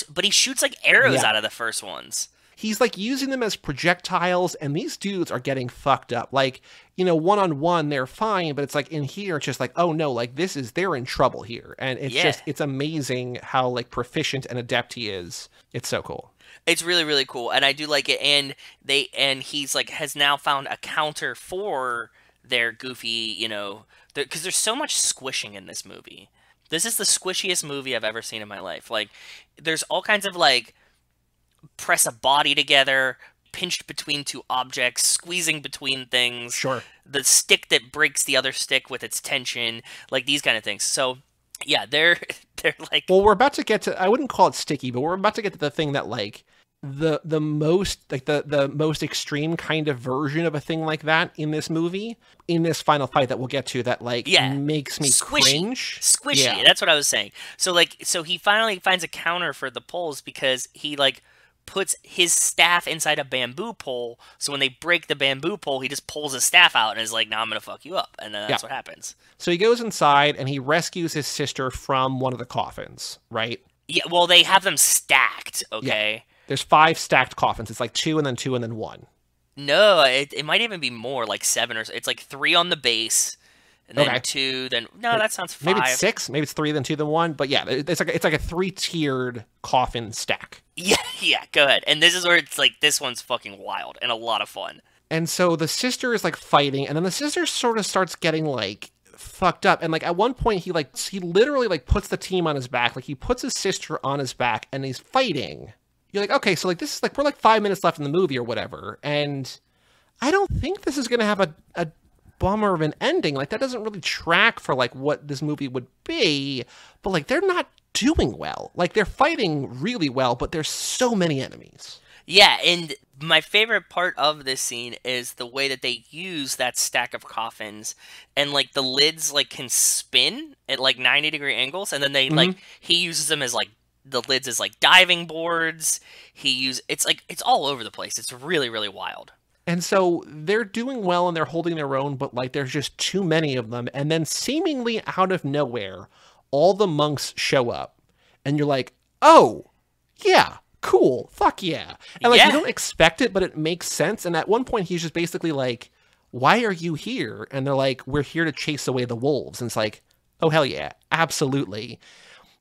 B: But he shoots like arrows out of the first ones.
A: He's like using them as projectiles, and these dudes are getting fucked up. Like, one-on-one, they're fine, but it's like in here, it's just like, oh no, like they're in trouble here. And it's it's amazing how like proficient and adept he is. It's so cool.
B: It's really, really cool, and I do like it. And he's like has now found a counter for their goofy, because there's so much squishing in this movie. This is the squishiest movie I've ever seen in my life. Like, there's all kinds of like press a body together, pinched between 2 objects, squeezing between things.
A: Sure.
B: The stick that breaks the other stick with its tension, like these kind of things. So. Yeah, they're like...
A: Well, we're about to get to... I wouldn't call it sticky, but we're about to get to the thing that, like, the most... Like, the most extreme kind of version of a thing like that in this movie, in this final fight that we'll get to, that, like, makes me cringe.
B: Squishy, that's what I was saying. So he finally finds a counter for the poles because he, like, puts his staff inside a bamboo pole, so when they break the bamboo pole, he just pulls his staff out and is like, "Now I'm gonna fuck you up," and then that's what happens.
A: So he goes inside and he rescues his sister from one of the coffins, right?
B: Yeah, well, they have them stacked, okay?
A: Yeah. There's 5 stacked coffins. It's like 2 and then 2 and then 1.
B: No, it might even be more, like 7 or so. It's like 3 on the base, and then 2, then... No, that sounds 5.
A: Maybe it's 6, maybe it's 3, then 2, then 1. But yeah, it's like a 3-tiered coffin stack.
B: Yeah, go ahead. And this is where it's like, this one's fucking wild and a lot of fun.
A: And so the sister is like fighting, and then the sister sort of starts getting like fucked up. And like at one point he literally like puts the team on his back. Like he puts his sister on his back and he's fighting. You're like, okay, so like this is like, we're like 5 minutes left in the movie or whatever. And I don't think this is going to have a bummer of an ending. Like that doesn't really track for like what this movie would be, but like they're not doing well. Like they're fighting really well, but there's so many enemies.
B: Yeah, and my favorite part of this scene is the way that they use that stack of coffins, and like the lids like can spin at like 90-degree angles, and then they like he uses them as like the lids as like diving boards. It's all over the place. It's really, really wild.
A: And so they're doing well and they're holding their own, but like there's just too many of them, and then seemingly out of nowhere, all the monks show up, and you're like, oh, yeah. Cool. Fuck yeah. And like you don't expect it, but it makes sense. And at one point he's just basically like, why are you here? And they're like, we're here to chase away the wolves. And it's like, oh hell yeah, absolutely.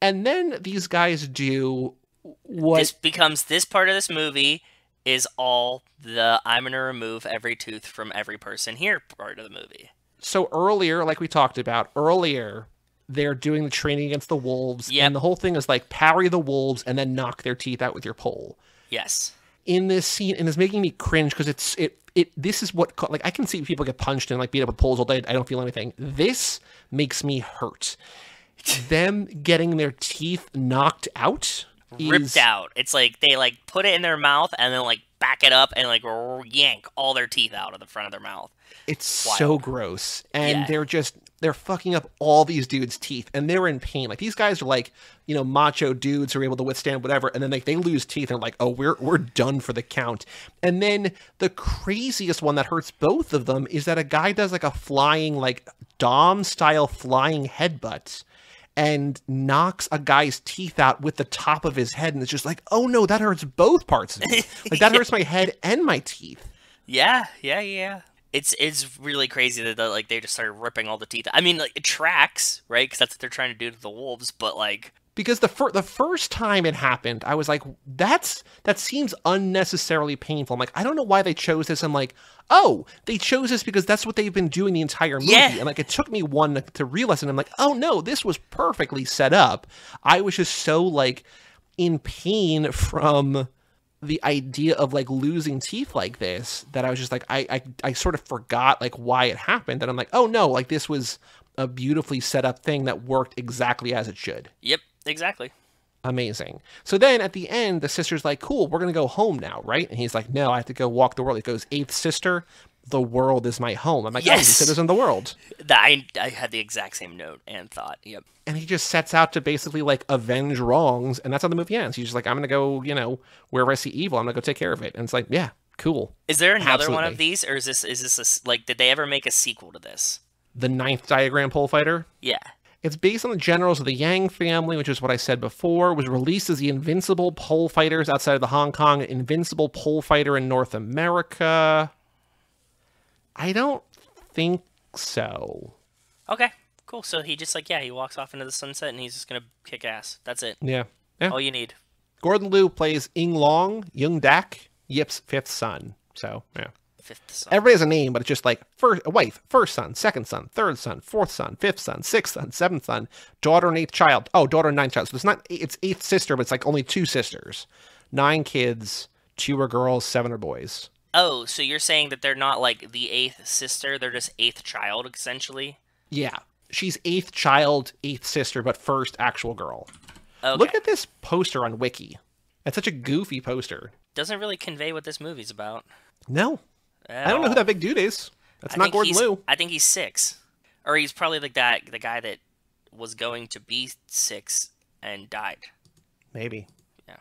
A: And then these guys do what
B: this part of this movie is all the I'm gonna remove every tooth from every person here part of the movie.
A: So earlier, like we talked about earlier, they're doing the training against the wolves, and the whole thing is like parry the wolves and then knock their teeth out with your pole.
B: Yes.
A: In this scene, and it's making me cringe because this is what, like, I can see people get punched and like beat up with poles all day. I don't feel anything. This makes me hurt. Them getting their teeth knocked out,
B: ripped out. It's like they like put it in their mouth and then like back it up and like yank all their teeth out of the front of their mouth.
A: It's so gross, and they're fucking up all these dudes' teeth, and they're in pain. Like these guys are like, macho dudes who are able to withstand whatever, and then like they lose teeth and like, oh, we're done for the count. And then the craziest one that hurts both of them is that a guy does like a flying, like Dom style flying headbutt and knocks a guy's teeth out with the top of his head, and it's just like, oh no, that hurts both parts of me. Like that hurts my head and my teeth.
B: Yeah. It's really crazy that like they just started ripping all the teeth. I mean, like it tracks, right? Because that's what they're trying to do to the wolves. But like,
A: because the first time it happened, I was like, that seems unnecessarily painful. I'm like, I don't know why they chose this. I'm like, oh, they chose this because that's what they've been doing the entire movie.
B: Yeah.
A: And like, it took me one to realize, and I'm like, oh no, this was perfectly set up. I was just so like in pain from the idea of like losing teeth like this that I was just like, I sort of forgot like why it happened. And I'm like, oh no, like this was a beautifully set up thing that worked exactly as it should.
B: Yep, exactly.
A: Amazing. So then at the end, the sister's like, cool, we're going to go home now, right? And he's like, no, I have to go walk the world. It goes, eighth sister, the world is my home. I'm like, yes. Oh, he's a citizen of the world.
B: I had the exact same note and thought, yep.
A: And he just sets out to basically, like, avenge wrongs, and that's how the movie ends. He's just like, I'm going to go, you know, wherever I see evil, I'm going to go take care of it. And it's like, yeah, cool.
B: Is there another one of these, or is this like, did they ever make a sequel to this?
A: The 9th Diagram Pole Fighter?
B: Yeah.
A: It's based on the generals of the Yang family, which is what I said before. It was released as the Invincible Pole Fighters outside of the Hong Kong Invincible Pole Fighter in North America. I don't think so.
B: Okay, cool. So he just, like, yeah, he walks off into the sunset and he's just going to kick ass. That's it.
A: Yeah.
B: All you need.
A: Gordon Liu plays Ing Long, Yung Dak, Yip's 5th son. So, yeah.
B: 5th son.
A: Everybody has a name, but it's just like wife, 1st son, 2nd son, 3rd son, 4th son, 5th son, 6th son, 7th son, daughter and 8th child. Oh, daughter and 9th child. So it's 8th sister, but it's like only 2 sisters. 9 kids, 2 are girls, 7 are boys.
B: Oh, so you're saying that they're not like the 8th sister, they're just 8th child, essentially?
A: Yeah. She's 8th child, 8th sister, but 1st actual girl.
B: Okay.
A: Look at this poster on Wiki. It's such a goofy poster.
B: Doesn't really convey what this movie's about.
A: No. I don't know who that big dude is. That's not Gordon Liu.
B: I think he's 6. Or he's probably like the guy that was going to be 6 and died.
A: Maybe.
B: Yeah.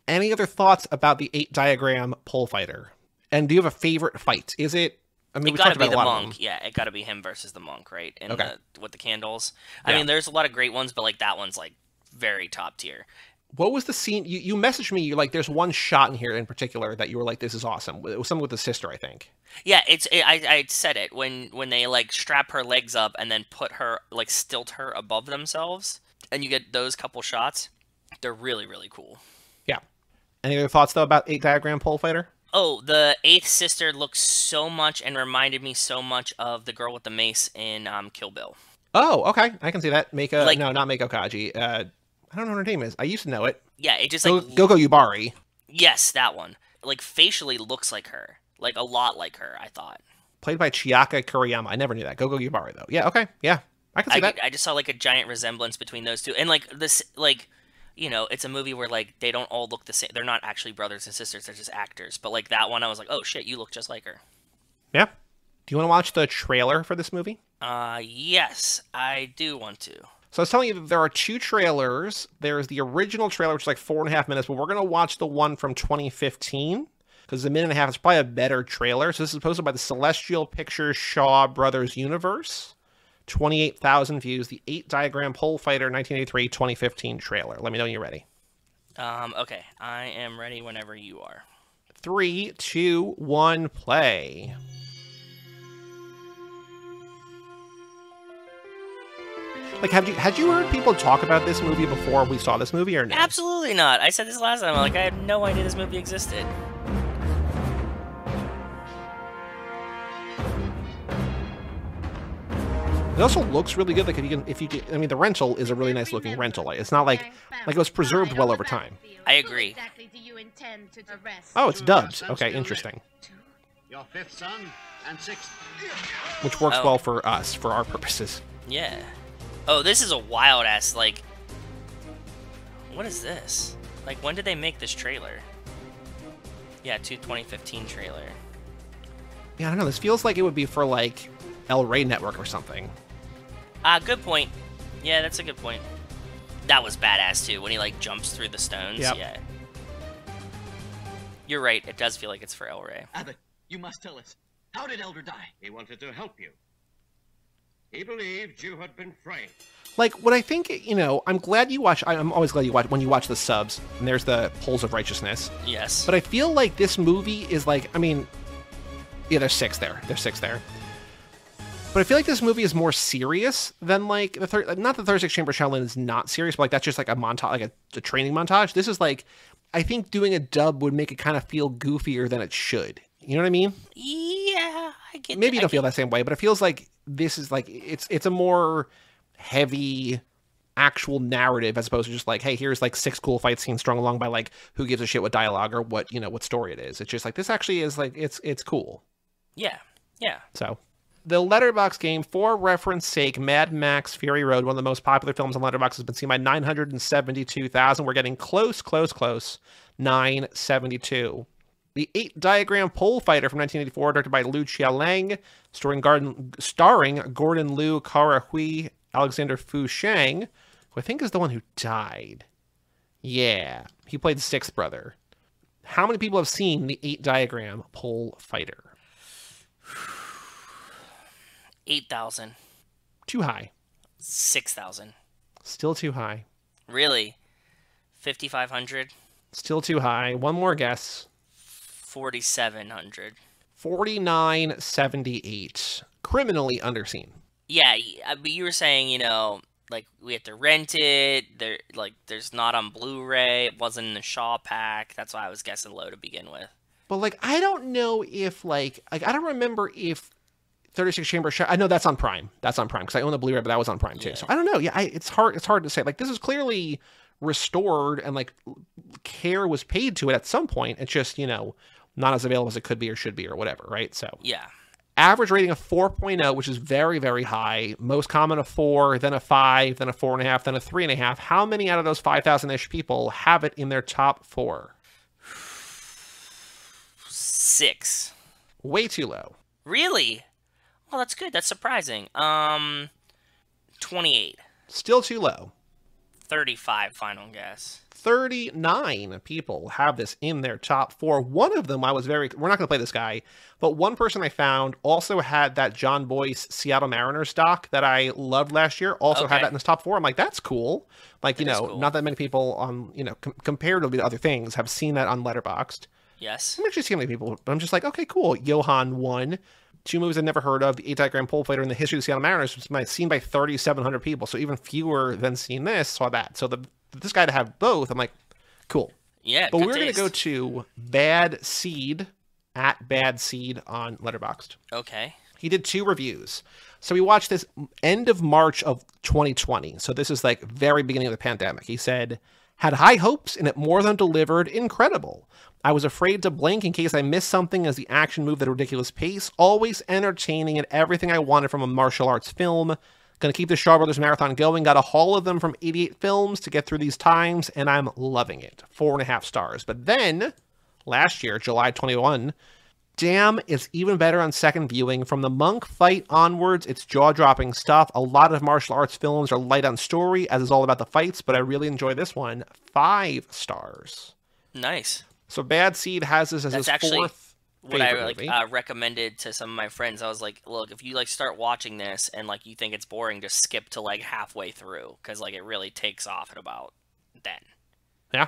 A: Any other thoughts about the 8 Diagram Pole Fighter? And do you have a favorite fight? Is it... I mean,
B: it got to be the monk. Yeah, it got to be him versus the monk, right? And
A: okay.
B: With the candles. I mean, there's a lot of great ones, but like that one's like very top tier.
A: What was the scene? You messaged me. You're like, there's one shot in here in particular that you were like, this is awesome. It was something with the sister, I think.
B: Yeah, I said it when they like strap her legs up and then put her like stilt her above themselves, and you get those couple shots. They're really, really cool.
A: Yeah. Any other thoughts though about 8 Diagram Pole Fighter?
B: Oh, the 8th sister looks so much and reminded me so much of the girl with the mace in Kill Bill.
A: Oh, okay. I can see that. No, not Meiko Kaji. I don't know what her name is. I used to know it.
B: Yeah, it just like...
A: Gogo Yubari.
B: Yes, that one. Like, facially looks like her. Like, a lot like her, I thought.
A: Played by Chiaka Kuriyama. I never knew that. Gogo Yubari, though. Yeah, okay. Yeah. I can see that.
B: I just saw, like, a giant resemblance between those two. And, like, this, like... You know, it's a movie where, like, they don't all look the same. They're not actually brothers and sisters. They're just actors. But, like, that one, I was like, oh, shit, you look just like her.
A: Yeah. Do you want to watch the trailer for this movie?
B: Yes, I do want to.
A: So I was telling you that there are 2 trailers. There's the original trailer, which is like 4.5 minutes, but we're going to watch the one from 2015, because a minute and a half is probably a better trailer. So this is posted by the Celestial Pictures Shaw Brothers Universe. 28,000 views, the 8 Diagram Pole Fighter 1983 2015 trailer. Let me know when you're ready.
B: Okay. I am ready whenever you are.
A: 3, 2, 1, play. Like, had you heard people talk about this movie before we saw this movie or no?
B: Absolutely not. I said this last time. Like, I had no idea this movie existed.
A: It also looks really good. Like I mean, the rental is a really nice looking rental. It's not like it was preserved well over time.
B: I agree.
A: Oh, it's dubbed. Okay, interesting.
G: Your 5th son and 6th.
A: Which works well for us, for our purposes.
B: Yeah. Oh, this is a wild ass, like... What is this? Like, when did they make this trailer? Yeah, 2015 trailer.
A: Yeah, I don't know. This feels like it would be for, like, El Rey Network or something.
B: Good point. Yeah, that's a good point. That was badass, too, when he, like, jumps through the stones.
A: Yep.
B: Yeah. You're right. It does feel like it's for El Rey.
G: Abbott, you must tell us. How did Elder die? He wanted to help you. He believed you had been framed.
A: Like, what I think, you know, I'm glad you watch... I'm always glad you watch when you watch the subs, and there's the Poles of Righteousness.
B: Yes.
A: But I feel like this movie is, like, I mean... Yeah, there's 6 there. There's 6 there. But I feel like this movie is more serious than, like, the third... Not that Thursday Chamber Shaolin is not serious, but, like, that's just, like, a montage, like, a training montage. This is, like... I think doing a dub would make it kind of feel goofier than it should. You know what I mean?
B: Yeah, I get
A: Maybe you don't feel that same way, but it feels like this is, like... It's a more heavy actual narrative as opposed to just, like, hey, here's, like, 6 cool fight scenes strung along by, like, who gives a shit what dialogue or what, you know, what story it is. It's just, like, this actually is, like, it's cool.
B: Yeah, yeah.
A: So... The Letterboxd game, for reference sake, Mad Max Fury Road, one of the most popular films on Letterboxd, has been seen by 972,000. We're getting close. 972. The 8-Diagram Pole Fighter from 1984, directed by Liu Chia-lang, starring Gordon Liu, Kara Hui, Alexander Fu Shang, who I think is the one who died. Yeah, he played the sixth brother. How many people have seen the 8-Diagram Pole Fighter?
B: 8,000.
A: Too high.
B: 6,000.
A: Still too high.
B: Really? 5,500?
A: Still too high. One more guess.
B: 4,700.
A: 4,978. Criminally underseen.
B: Yeah, but you were saying, you know, like, we have to rent it. There's not on Blu-ray. It wasn't in the Shaw pack. That's why I was guessing low to begin with.
A: But, like, I don't know if, like I don't remember if 36 Chamber Shot. I know that's on Prime. That's on Prime because I own the Blu-ray, but that was on Prime too. Yeah. So I don't know. Yeah, it's hard to say. Like, this is clearly restored and, like, care was paid to it at some point. It's just, you know, not as available as it could be or should be or whatever, right? So
B: yeah.
A: Average rating of 4.0, which is very, very high. Most common a 4, then a 5, then a 4.5, then a 3.5. How many out of those 5,000-ish people have it in their top 4?
B: 6.
A: Way too low.
B: Really? Well, that's good. That's surprising. 28.
A: Still too low.
B: 35, final guess.
A: 39 people have this in their top 4. One of them, we're not going to play this guy, but one person I found also had that John Boyce Seattle Mariners doc that I loved last year, also had that in his top 4. I'm like, that's cool. Like, you know, cool. Not that many people on, you know, comparatively to other things have seen that on Letterboxd.
B: Yes.
A: I'm actually seeing many people, but I'm just like, okay, cool. Johan 1. 2 movies I've never heard of. The 8-Diagram Pole Fighter in the history of the Seattle Mariners was seen by 3,700 people. So even fewer than seen this saw that. So this guy to have both, I'm like, cool.
B: Yeah,
A: but we're going to go to Bad Seed, at Bad Seed on Letterboxd.
B: Okay.
A: He did 2 reviews. So we watched this end of March of 2020. So this is like very beginning of the pandemic. He said, had high hopes and it more than delivered. Incredible. I was afraid to blink in case I missed something as the action moved at a ridiculous pace. Always entertaining and everything I wanted from a martial arts film. Gonna keep the Shaw Brothers marathon going. Got a haul of them from 88 films to get through these times, and I'm loving it. 4.5 stars. But then, last year, July 21, damn, it's even better on second viewing. From the monk fight onwards, it's jaw-dropping stuff. A lot of martial arts films are light on story, as is all about the fights, but I really enjoy this one. 5 stars.
B: Nice.
A: So Bad Seed has this as his fourth
B: what I recommended to some of my friends. I was like, look, if you like start watching this and like you think it's boring, just skip to like halfway through because like it really takes off at about then.
A: Yeah.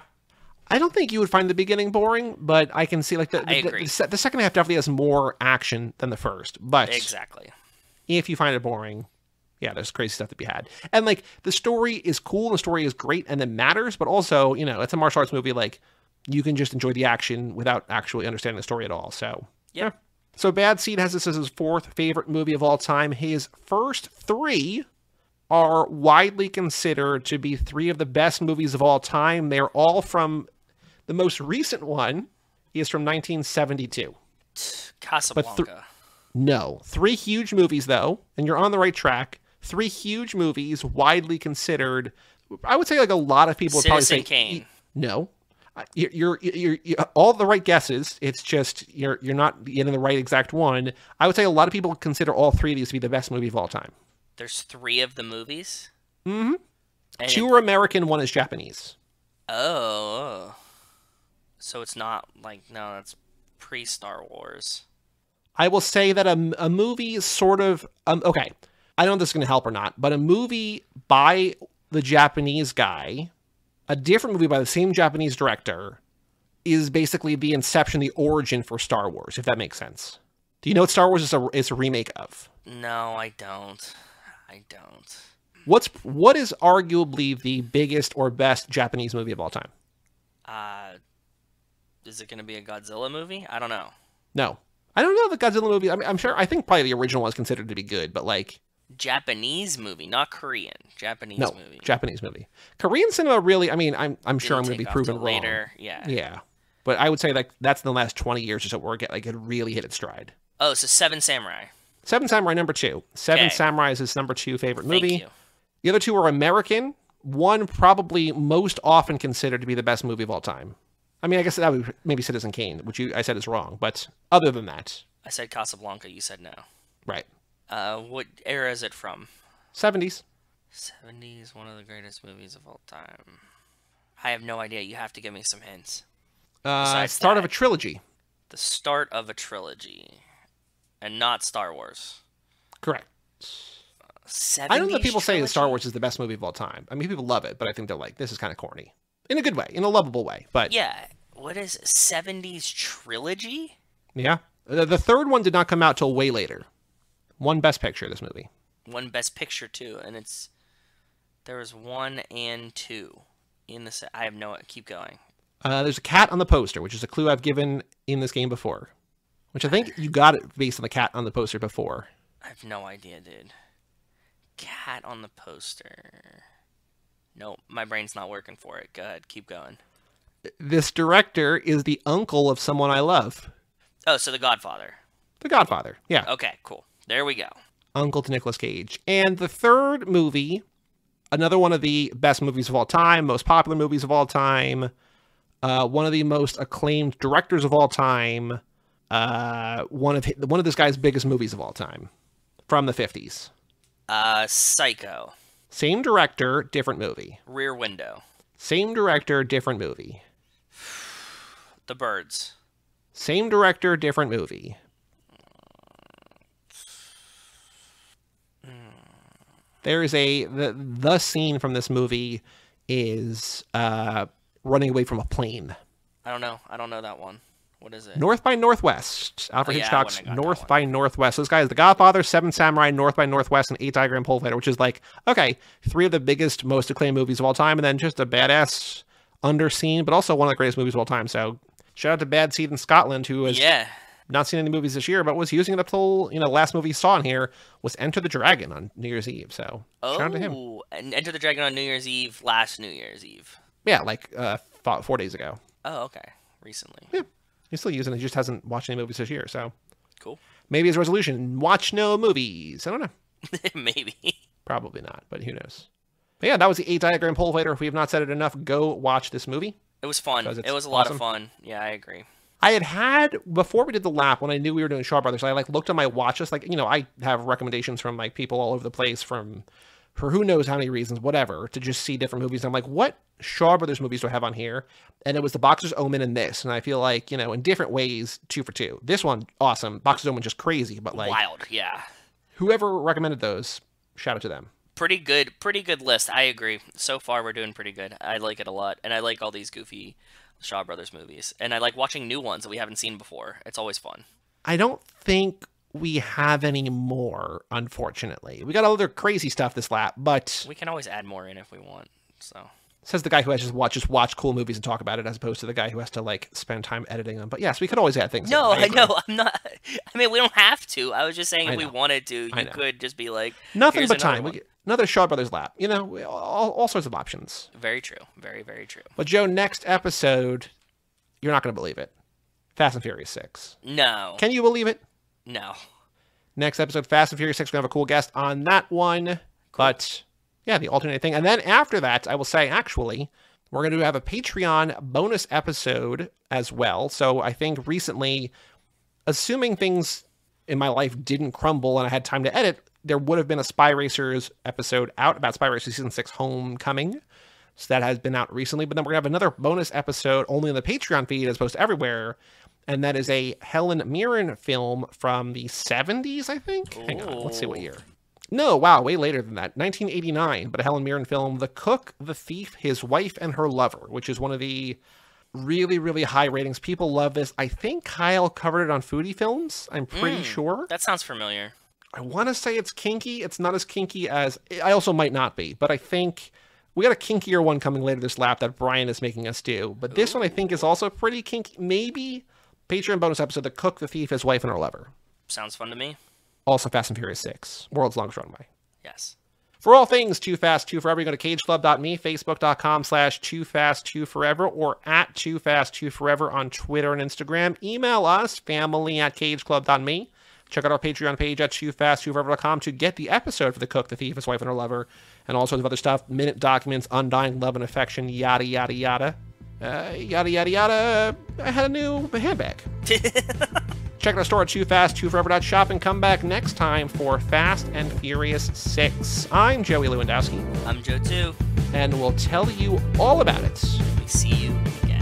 A: I don't think you would find the beginning boring, but I can see like the second half definitely has more action than the first. But
B: exactly.
A: If you find it boring, yeah, there's crazy stuff to be had. And like the story is cool, and the story is great, and it matters, but also, you know, it's a martial arts movie, like you can just enjoy the action without actually understanding the story at all. So,
B: yeah.
A: So Bad Seed has this as his 4th favorite movie of all time. His first 3 are widely considered to be 3 of the best movies of all time. They're all from the most recent one is from 1972.
B: Casablanca.
A: No. 3 huge movies, though, and you're on the right track. 3 huge movies widely considered. I would say like a lot of people would probably say
B: Kane.
A: No. You're all the right guesses. It's just you're not getting the right exact one. I would say a lot of people consider all 3 of these to be the best movie of all time.
B: There's 3 of the movies?
A: Mm-hmm. 2 are American, 1 is Japanese.
B: Oh. So it's not like, no, that's pre-Star Wars.
A: I will say that a movie sort of, okay, I don't know if this is going to help or not, but a movie by the Japanese guy, a different movie by the same Japanese director, is basically the inception, the origin for Star Wars, if that makes sense. Do you know what Star Wars is a remake of?
B: No, I don't.
A: What is arguably the biggest or best Japanese movie of all time?
B: Is it going to be a Godzilla movie? I don't know.
A: No. I don't know the Godzilla movie. I mean, I think probably the original was considered to be good, but like...
B: Japanese movie, not Korean. Japanese movie.
A: Japanese movie. Korean cinema really, I mean, I'm sure I'm going to be proven wrong.
B: Later, yeah.
A: Yeah. But I would say like that's in the last 20 years or so where it really hit its stride.
B: Oh, so Seven Samurai.
A: Seven Samurai, number 2. Seven Samurai is his number 2 favorite movie.
B: Thank you.
A: The other 2 are American. One probably most often considered to be the best movie of all time. I mean, I guess that would be maybe Citizen Kane, which I said is wrong. But other than that...
B: I said Casablanca, you said no.
A: Right.
B: What era is it from?
A: 70s.
B: 70s, one of the greatest movies of all time. I have no idea. You have to give me some hints.
A: Start of a trilogy.
B: The start of a trilogy. And not Star Wars.
A: Correct.
B: 70s
A: I don't know that people
B: trilogy?
A: say that Star Wars is the best movie of all time. I mean, people love it, but I think they're like, this is kind of corny. In a good way, in a lovable way. But
B: yeah, what is 70s trilogy?
A: Yeah. The third one did not come out till way later. One Best Picture, this movie.
B: One Best Picture, too. And there was 1 and 2 in the I have no... Keep going.
A: There's a cat on the poster, which is a clue I've given in this game before. Which I think you got it based on the cat on the poster before.
B: I have no idea, dude. Cat on the poster. No, my brain's not working for it. Go ahead, keep going.
A: This director is the uncle of someone I love.
B: Oh, so The Godfather.
A: The Godfather, yeah.
B: Okay, cool. There we go.
A: Uncle to Nicolas Cage. And the third movie, another one of the best movies of all time, most popular movies of all time, one of the most acclaimed directors of all time, one of this guy's biggest movies of all time, from the 50s.
B: Psycho.
A: Same director, different movie.
B: Rear Window.
A: Same director, different movie.
B: The Birds.
A: Same director, different movie. There is the scene from this movie is running away from a plane.
B: I don't know that one. What is it?
A: North by Northwest. Alfred Hitchcock's North by Northwest. This guy is The Godfather, Seven Samurai, North by Northwest, and 8 Diagram Pole Fighter, which is like, okay, 3 of the biggest, most acclaimed movies of all time, and then just a badass underseen, but also one of the greatest movies of all time. So shout out to Bad Seed in Scotland, who has not seen any movies this year, but was using the whole, last movie he saw in here was Enter the Dragon on New Year's Eve. So shout out to him.
B: Oh, and Enter the Dragon on New Year's Eve, last New Year's Eve.
A: Yeah, like 4 days ago.
B: Oh, okay. Recently.
A: Yeah. He's still using it. He just hasn't watched any movies this year, so.
B: Cool.
A: Maybe his resolution, watch no movies. I don't know.
B: Maybe.
A: Probably not, but who knows. But yeah, that was the 8 Diagram Pole Fighter. If we have not said it enough, go watch this movie.
B: It was fun. It was a lot of fun. Yeah, I agree.
A: I had, before we did the lap, when I knew we were doing Shaw Brothers, I looked at my watch list. I have recommendations from people all over the place for who knows how many reasons, whatever, to just see different movies. And I'm like, what Shaw Brothers movies do I have on here? And it was The Boxer's Omen and this. And I feel like, in different ways, 2 for 2. This one, awesome. Boxer's Omen, just crazy, but
B: wild, yeah.
A: Whoever recommended those, shout out to them.
B: Pretty good list. I agree. So far, we're doing pretty good. I like it a lot. And I like all these goofy Shaw Brothers movies. And I like watching new ones that we haven't seen before. It's always fun.
A: I don't think we have any more, unfortunately. We got other crazy stuff this lap, but
B: we can always add more in if we want. So
A: says the guy who has just watch cool movies and talk about it, as opposed to the guy who has to spend time editing them. But yes, we could always add things.
B: No, I know. I'm not. I mean, we don't have to. I was just saying if we wanted to, you could just be like
A: nothing but time. Another Shaw Brothers lap. All sorts of options.
B: Very true. Very, very true.
A: But Joe, next episode, you're not going to believe it. Fast and Furious 6.
B: No.
A: Can you believe it?
B: No.
A: Next episode, Fast and Furious 6. We're going to have a cool guest on that one. Cool. But yeah, the alternate thing. And then after that, I will say, actually, we're going to have a Patreon bonus episode as well. So I think recently, assuming things in my life didn't crumble and I had time to edit, there would have been a Spy Racers episode out about Spy Racers Season 6 Homecoming. So that has been out recently. But then we're going to have another bonus episode only in the Patreon feed as opposed to everywhere. And that is a Helen Mirren film from the 70s, I think. Ooh. Hang on, let's see what year. No, wow, way later than that. 1989, but a Helen Mirren film, The Cook, the Thief, His Wife, and Her Lover, which is one of the really, really high ratings. People love this. I think Kyle covered it on Foodie Films. I'm pretty sure.
B: That sounds familiar.
A: I want to say it's kinky. It's not as kinky as... I also might not be, but I think... We got a kinkier one coming later this lap that Brian is making us do. But this one I think is also pretty kinky. Maybe Patreon bonus episode, The Cook, the Thief, His Wife, and Her Lover.
B: Sounds fun to me.
A: Also Fast and Furious 6, World's Longest Runway.
B: Yes.
A: For all things Too Fast, Too Forever, you go to cageclub.me, facebook.com/TooFastTooForever, or at TooFastTooForever on Twitter and Instagram. Email us, family@cageclub.me. Check out our Patreon page at TooFastTooForever.com to get the episode for The Cook, the Thief, His Wife, and Her Lover, and all sorts of other stuff, minute documents, undying love and affection, yada, yada, yada. Yada, yada, yada. I had a new handbag. Check out our store at TooFast2Forever.shop and come back next time for Fast and Furious 6. I'm Joey Lewandowski.
B: I'm Joe too.
A: And we'll tell you all about it.
B: We see you again.